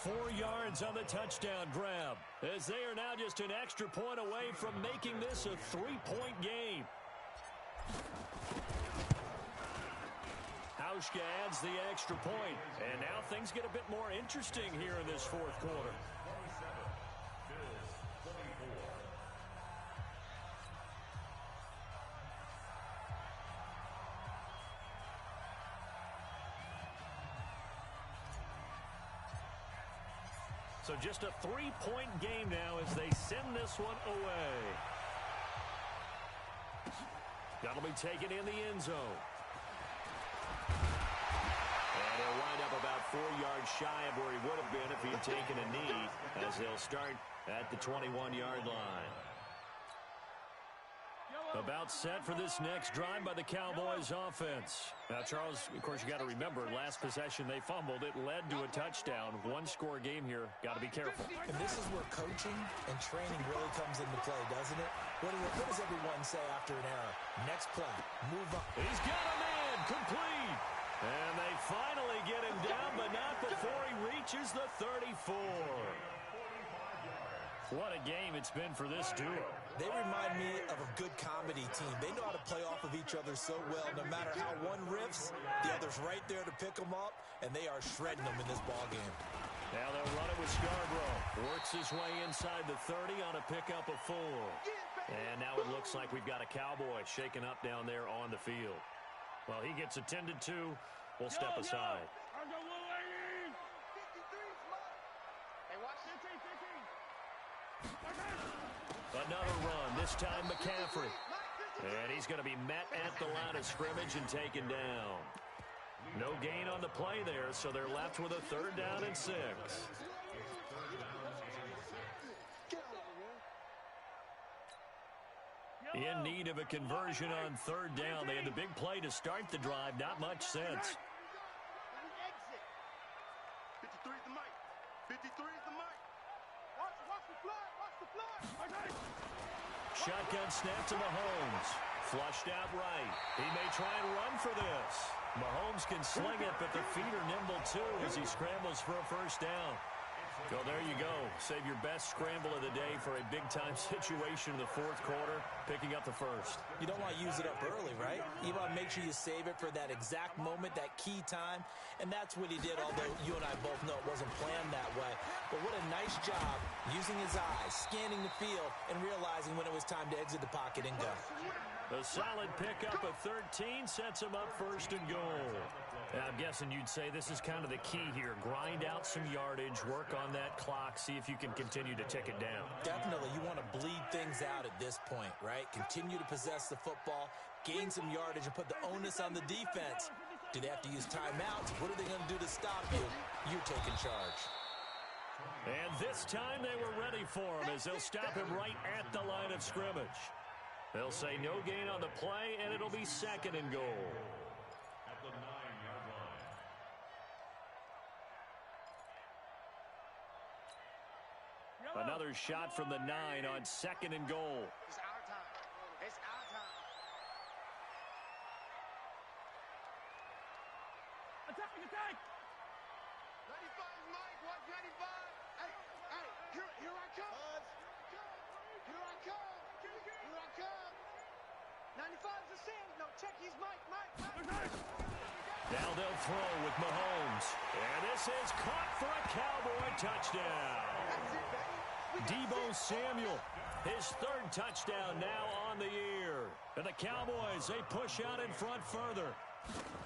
A: 4 yards on the touchdown grab, as they are now just an extra point away from making this a 3-point game. Hauschka adds the extra point, and now things get a bit more interesting here in this fourth quarter. So just a 3-point game now as they send this one away. That'll be taken in the end zone. And he'll wind up about 4 yards shy of where he would have been if he had taken a knee, as they'll start at the 21-yard line. About set for this next drive by the Cowboys offense. Now, Charles, of course, you got to remember, last possession they fumbled. It led to a touchdown. 1-score game here. Got to be careful.
C: And this is where coaching and training really comes into play, doesn't it? What does everyone say after an error? Next play, move up.
A: He's got a man, complete. And they finally get him down, but not before he reaches the 34. What a game it's been for this duo.
C: They remind me of a good comedy team. They know how to play off of each other so well. No matter how one riffs, the other's right there to pick them up, and they are shredding them in this ballgame.
A: Now they'll run it with Scarborough. Works his way inside the 30 on a pickup of 4. And now it looks like we've got a Cowboy shaken up down there on the field. Well, he gets attended to. We'll step aside. Another run, this time McCaffrey. And he's going to be met at the line of scrimmage and taken down. No gain on the play there, so they're left with a 3rd down and 6. In need of a conversion on 3rd down. They had the big play to start the drive. Not much sense.
B: 53 is the mic. 53 is the mic. Watch the fly. Watch the fly.
A: Shotgun snap to Mahomes. Flushed out right. He may try and run for this. Mahomes can sling it, but the feet are nimble too as he scrambles for a 1st down. Well, there you go. Save your best scramble of the day for a big-time situation in the 4th quarter, picking up the 1st.
C: You don't want to use it up early, right? You want to make sure you save it for that exact moment, that key time, and that's what he did, although you and I both know it wasn't planned that way. But what a nice job using his eyes, scanning the field, and realizing when it was time to exit the pocket and go.
A: A solid pickup of 13 sets him up 1st and goal. I'm guessing you'd say this is kind of the key here. Grind out some yardage, work on that clock, see if you can continue to tick it down.
C: Definitely. You want to bleed things out at this point, right? Continue to possess the football, gain some yardage, and put the onus on the defense. Do they have to use timeouts? What are they going to do to stop you? You're taking charge.
A: And this time they were ready for him as they'll stop him right at the line of scrimmage. They'll say no gain on the play, and it'll be 2nd and goal.
E: At the 9-yard line.
A: Another shot from the 9 on 2nd and goal.
D: It's our time. It's our time.
B: Attack! 95 is Mike. Watch 95. Hey, here I come. Here I come. Here I come. 95 is a Sam. No, check. He's Mike.
A: Now they'll throw with Mahomes. And this is caught for a Cowboy touchdown. Deebo Samuel, his 3rd touchdown now on the year. And the Cowboys, they push out in front further.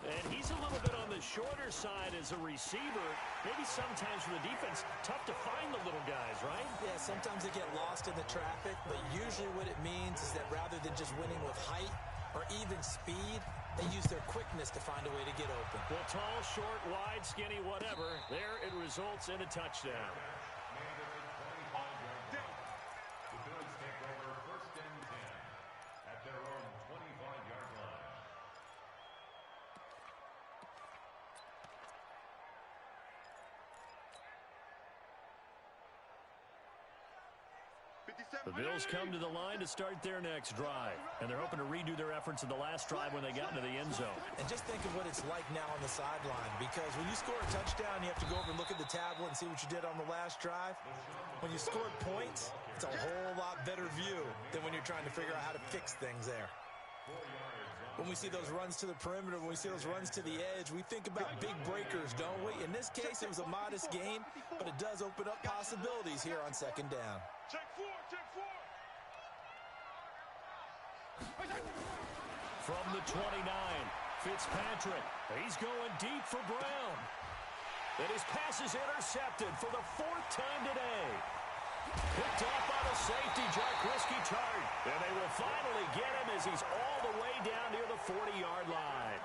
A: And he's a little bit on the shorter side as a receiver. Maybe sometimes for the defense, tough to find the little guys, right?
C: Yeah, sometimes they get lost in the traffic, but usually what it means is that rather than just winning with height or even speed, They use their quickness to find a way to get open.
A: Well, tall, short, wide, skinny, whatever. There it results in a touchdown.
E: The Bills take over 1st and 10 at their own 25-yard line.
A: The Bills come to the line to start their next drive, and they're hoping to redo their efforts in the last drive when they got into the end zone.
C: And just think of what it's like now on the sideline, because when you score a touchdown, you have to go over and look at the tablet and see what you did on the last drive. When you scored points, it's a whole lot better view than when you're trying to figure out how to fix things there. When we see those runs to the perimeter, when we see those runs to the edge, we think about big breakers, don't we? In this case, it was a modest gain, but it does open up possibilities here on 2nd down.
B: Check four.
A: From the 29, Fitzpatrick. He's going deep for Brown. And his pass is intercepted for the 4th time today. Picked off by the safety, Jaquiski Tartt. And they will finally get him as he's all the way down near the 40-yard line.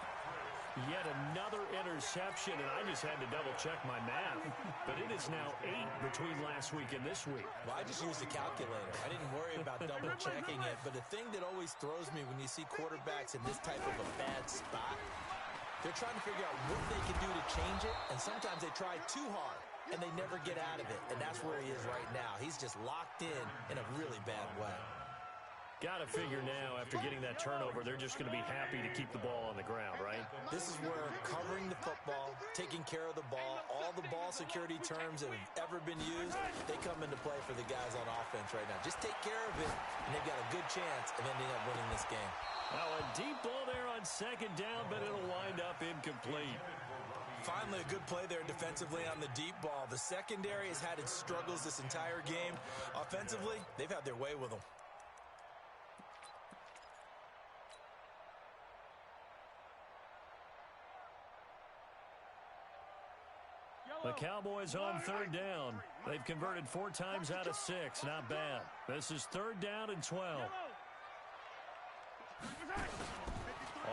A: Yet another interception, and I just had to double-check my math. But it is now 8 between last week and this week.
C: Well, I just used a calculator. I didn't worry about double-checking it. But the thing that always throws me when you see quarterbacks in this type of a bad spot, they're trying to figure out what they can do to change it, and sometimes they try too hard, and they never get out of it. And that's where he is right now. He's just locked in a really bad way.
A: Got to figure now, after getting that turnover, they're just going to be happy to keep the ball on the ground, right?
C: This is where covering the football, taking care of the ball, all the ball security terms that have ever been used, they come into play for the guys on offense right now. Just take care of it, and they've got a good chance of ending up winning this game.
A: Now a deep ball there on 2nd down, but it'll wind up incomplete.
C: Finally, a good play there defensively on the deep ball. The secondary has had its struggles this entire game. Offensively, they've had their way with them.
A: The Cowboys on 3rd down. They've converted 4 times out of 6. Not bad. This is 3rd down and 12.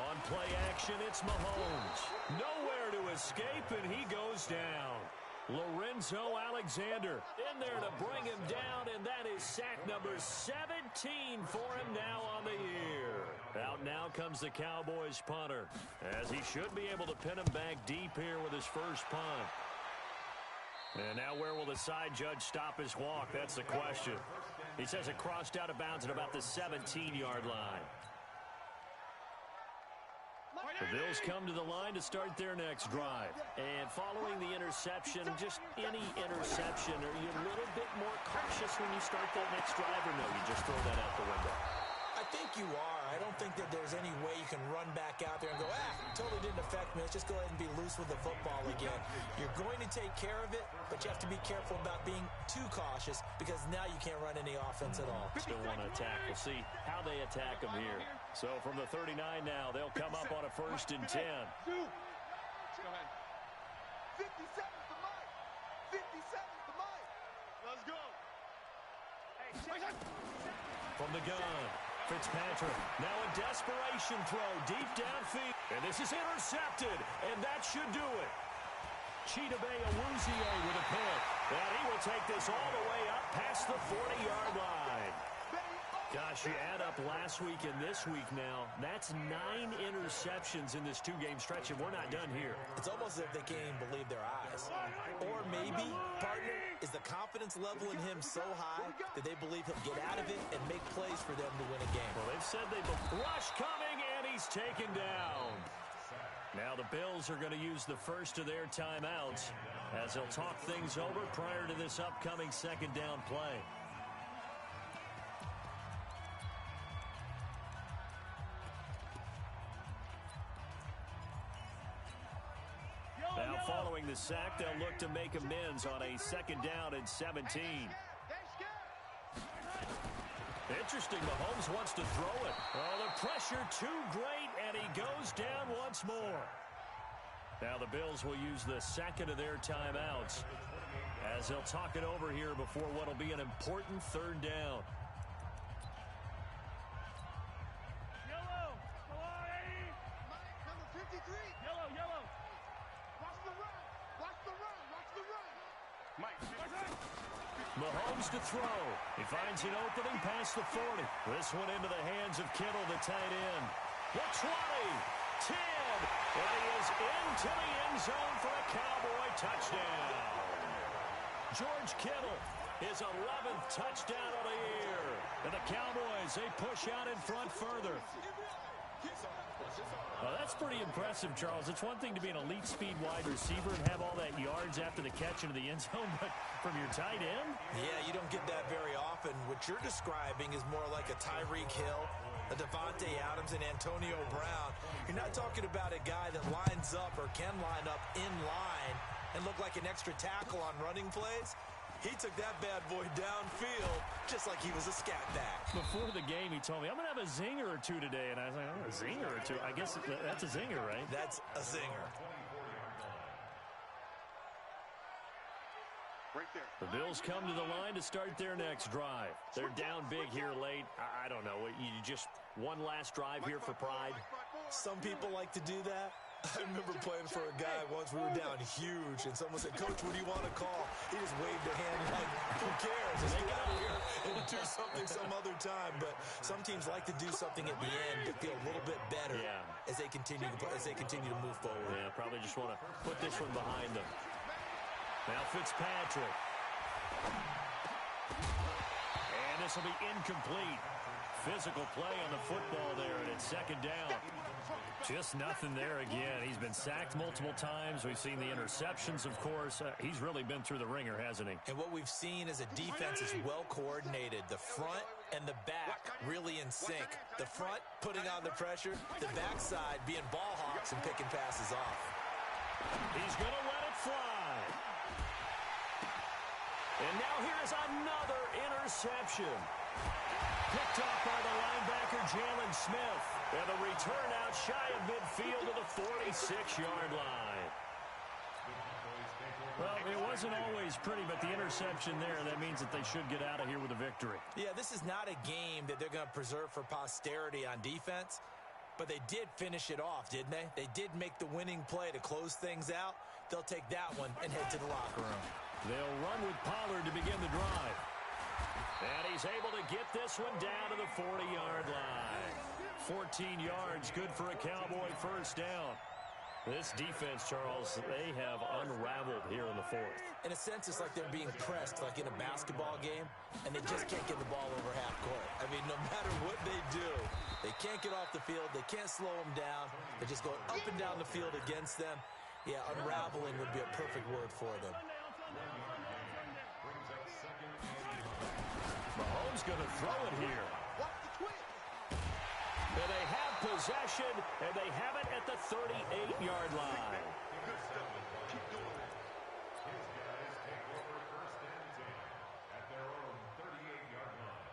A: On play action, it's Mahomes. Nowhere to escape, and he goes down. Lorenzo Alexander in there to bring him down, and that is sack number 17 for him now on the year. Out now comes the Cowboys punter, as he should be able to pin him back deep here with his first punt. And now where will the side judge stop his walk? That's the question. He says it crossed out of bounds at about the 17-yard line. The Bills come to the line to start their next drive. And following the interception, just any interception, are you a little bit more cautious when you start that next drive, or no, you just throw that out the window?
C: I think you are. I don't think that there's any way you can run back out there and go, totally didn't affect me. Let's just go ahead and be loose with the football again. You're going to take care of it, but you have to be careful about being too cautious, because now you can't run any offense at all.
A: Still want to attack. We'll see how they attack them here. So from the 39 now, they'll come up on a 1st and 10.
B: Go ahead. 57's the mic. 57's the mic. Let's go.
A: From the gun, Fitzpatrick. Now a desperation throw deep downfield. And this is intercepted, and that should do it. Chidobe Awuzie with a pick. And he will take this all the way up past the 40-yard line. Gosh, you add up last week and this week now, that's 9 interceptions in this 2-game stretch, and we're not done here.
C: It's almost as if they can't even believe their eyes. Or maybe, partner, is the confidence level in him so high that they believe he'll get out of it and make plays for them to win a game.
A: Well, they've said they've rush coming, and he's taken down. Now the Bills are going to use the first of their timeouts as they'll talk things over prior to this upcoming 2nd down play. Now following the sack, they'll look to make amends on a 2nd down and 17. Interesting, Mahomes wants to throw it. Oh, the pressure too great, and he goes down once more. Now the Bills will use the second of their timeouts as they'll talk it over here before what will be an important 3rd down. Mahomes to throw. He finds an opening past the 40. This one into the hands of Kittle, the tight end. The 20, 10, and he is into the end zone for a Cowboy touchdown. George Kittle, his 11th touchdown of the year. And the Cowboys, they push out in front further. Well, that's pretty impressive, Charles. It's one thing to be an elite speed wide receiver and have all that yards after the catch into the end zone, but from your tight end?
C: Yeah, you don't get that very often. What you're describing is more like a Tyreek Hill, a Devontae Adams, and Antonio Brown. You're not talking about a guy that lines up or can line up in line and look like an extra tackle on running plays. He took that bad boy downfield just like he was a scat back.
A: Before the game, he told me, I'm going to have a zinger or two today. And I was like, oh, a zinger or two? I guess that's a zinger, right?
C: That's a zinger.
B: Right there.
A: The Bills come to the line to start their next drive. They're down big here late. I don't know. You just one last drive here for pride?
C: Some people like to do that. I remember playing for a guy once. We were down huge, and someone said, Coach, what do you want to call? He just waved a hand like, who cares? Let's get out of here and do something some other time. But some teams like to do something at the end to feel a little bit better as they continue to move forward.
A: Yeah, probably just want to put this one behind them. Now Fitzpatrick. And this will be incomplete. Physical play on the football there, and it's second down. Just nothing there again. He's been sacked multiple times. We've seen the interceptions, of course. He's really been through the ringer, hasn't he? And
C: what we've seen is a defense is well coordinated. The front and the back really in sync. The front putting on the pressure, the backside being ball hawks and picking passes off.
A: He's going to let it fly. And now here's another interception. Picked off by the linebacker, Jalen Smith. And the return out shy of midfield to the 46-yard line. Well, it wasn't always pretty, but the interception there, that means that they should get out of here with a victory.
C: Yeah, this is not a game that they're going to preserve for posterity on defense, but they did finish it off, didn't they? They did make the winning play to close things out. They'll take that one and head to the locker room.
A: They'll run with Pollard to begin the drive. And he's able to get this one down to the 40-yard line. 14 yards, good for a Cowboy first down. This defense, Charles, they have unraveled here in the fourth.
C: In a sense, it's like they're being pressed, like in a basketball game, and they just can't get the ball over half court. I mean, no matter what they do, they can't get off the field. They can't slow them down. They're just going up and down the field against them. Yeah, unraveling would be a perfect word for them.
A: Mahomes going to throw it here. And they have possession, and they have it at the 38-yard line.
E: His guys take over first and 10 at their own 38-yard line.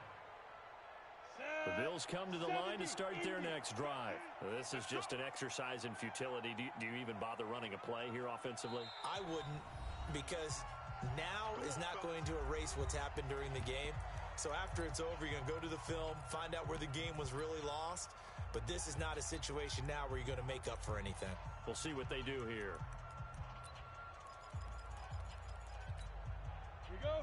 A: The Bills come to the line to start their next drive. This is just an exercise in futility. Do you even bother running a play here offensively?
C: I wouldn't, because now is not going to erase what's happened during the game. So after it's over, you're going to go to the film, find out where the game was really lost. But this is not a situation now where you're going to make up for anything.
A: We'll see what they do here.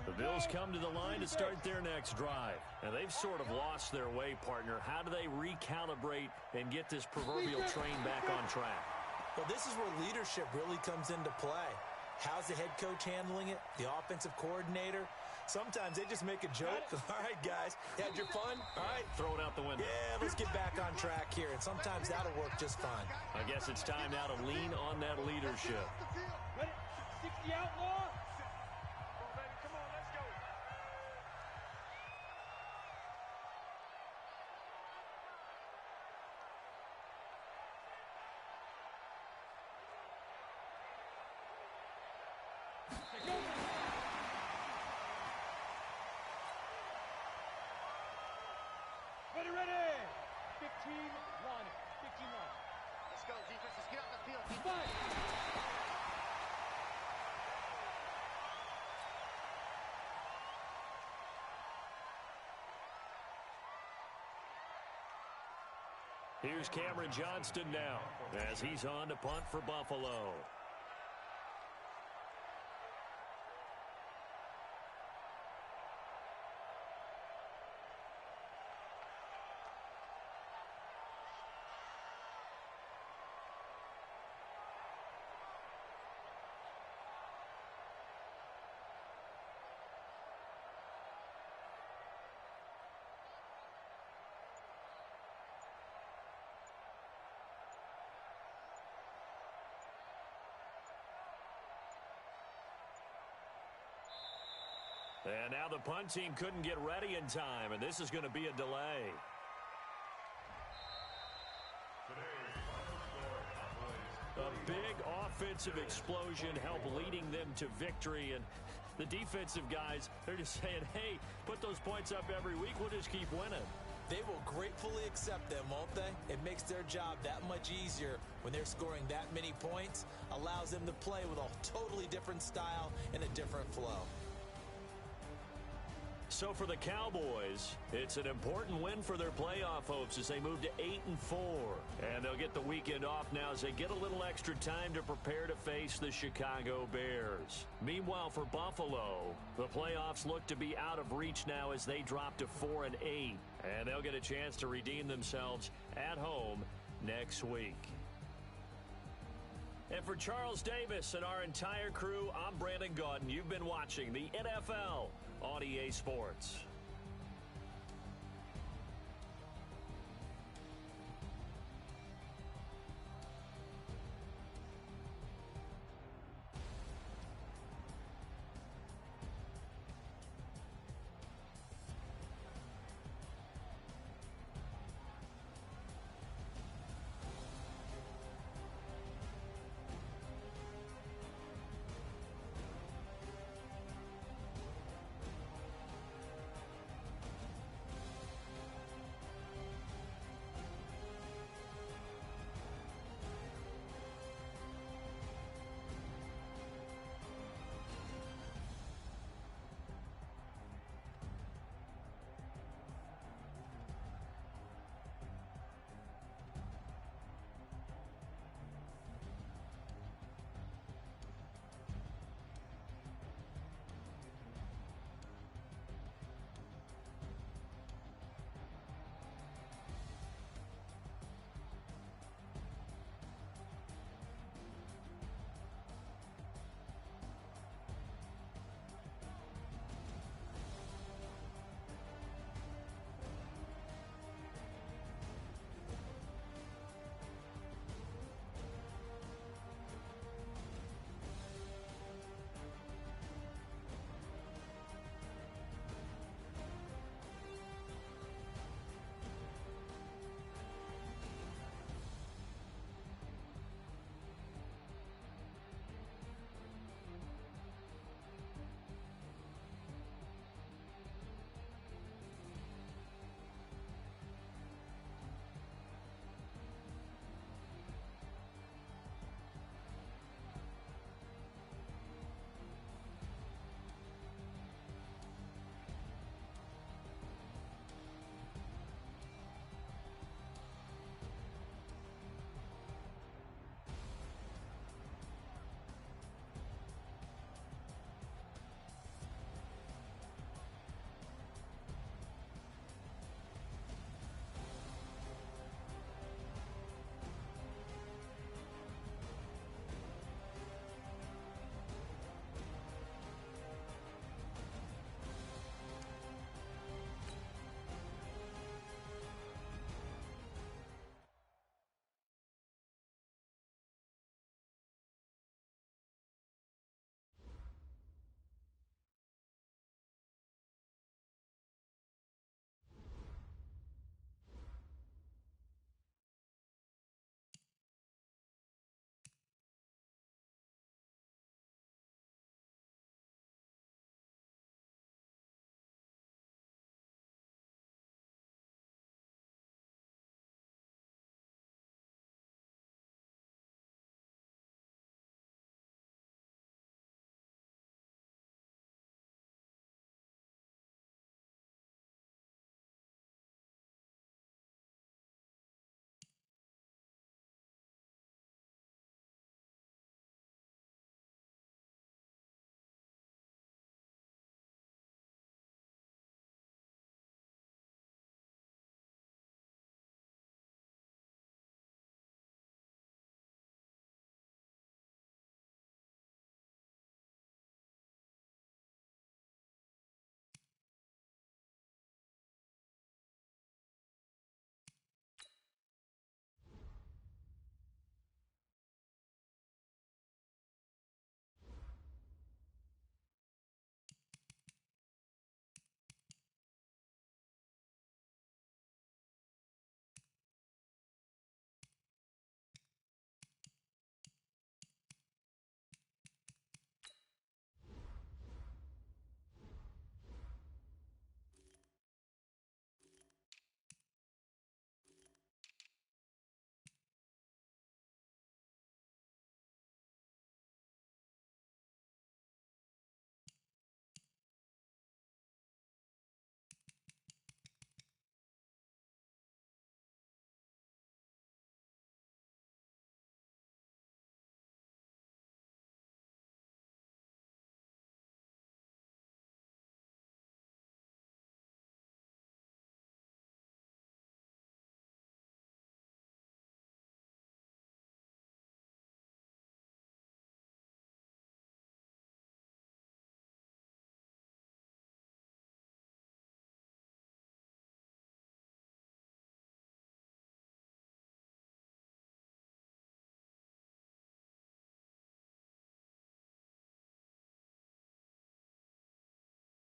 A: The Bills come to the line to start their next drive. And they've sort of lost their way, partner. How do they recalibrate and get this proverbial train back on track?
C: Well, this is where leadership really comes into play. How's the head coach handling it? The offensive coordinator? Sometimes they just make a joke. All right, guys, had your fun? All right.
A: Throw it out the window.
C: Yeah, let's get back on track here. And sometimes that'll work just fine.
A: I guess it's time now to lean on that leadership.
B: Ready? 60 outlaw. Come on, let's go. Ready. 15 line. 15 line.
D: Let's go, defense. Let's get out the field.
B: Fight.
A: Here's Cameron Johnston now as he's on to punt for Buffalo. And now the punt team couldn't get ready in time, and this is going to be a delay. A big offensive explosion helped leading them to victory, and the defensive guys, they're just saying, hey, put those points up every week, we'll just keep winning.
C: They will gratefully accept them, won't they? It makes their job that much easier when they're scoring that many points, allows them to play with a totally different style and a different flow.
A: So for the Cowboys, it's an important win for their playoff hopes as they move to 8-4. And they'll get the weekend off now as they get a little extra time to prepare to face the Chicago Bears. Meanwhile, for Buffalo, the playoffs look to be out of reach now as they drop to 4-8. And they'll get a chance to redeem themselves at home next week. And for Charles Davis and our entire crew, I'm Brandon Gaudin. You've been watching the NFL on EA Sports.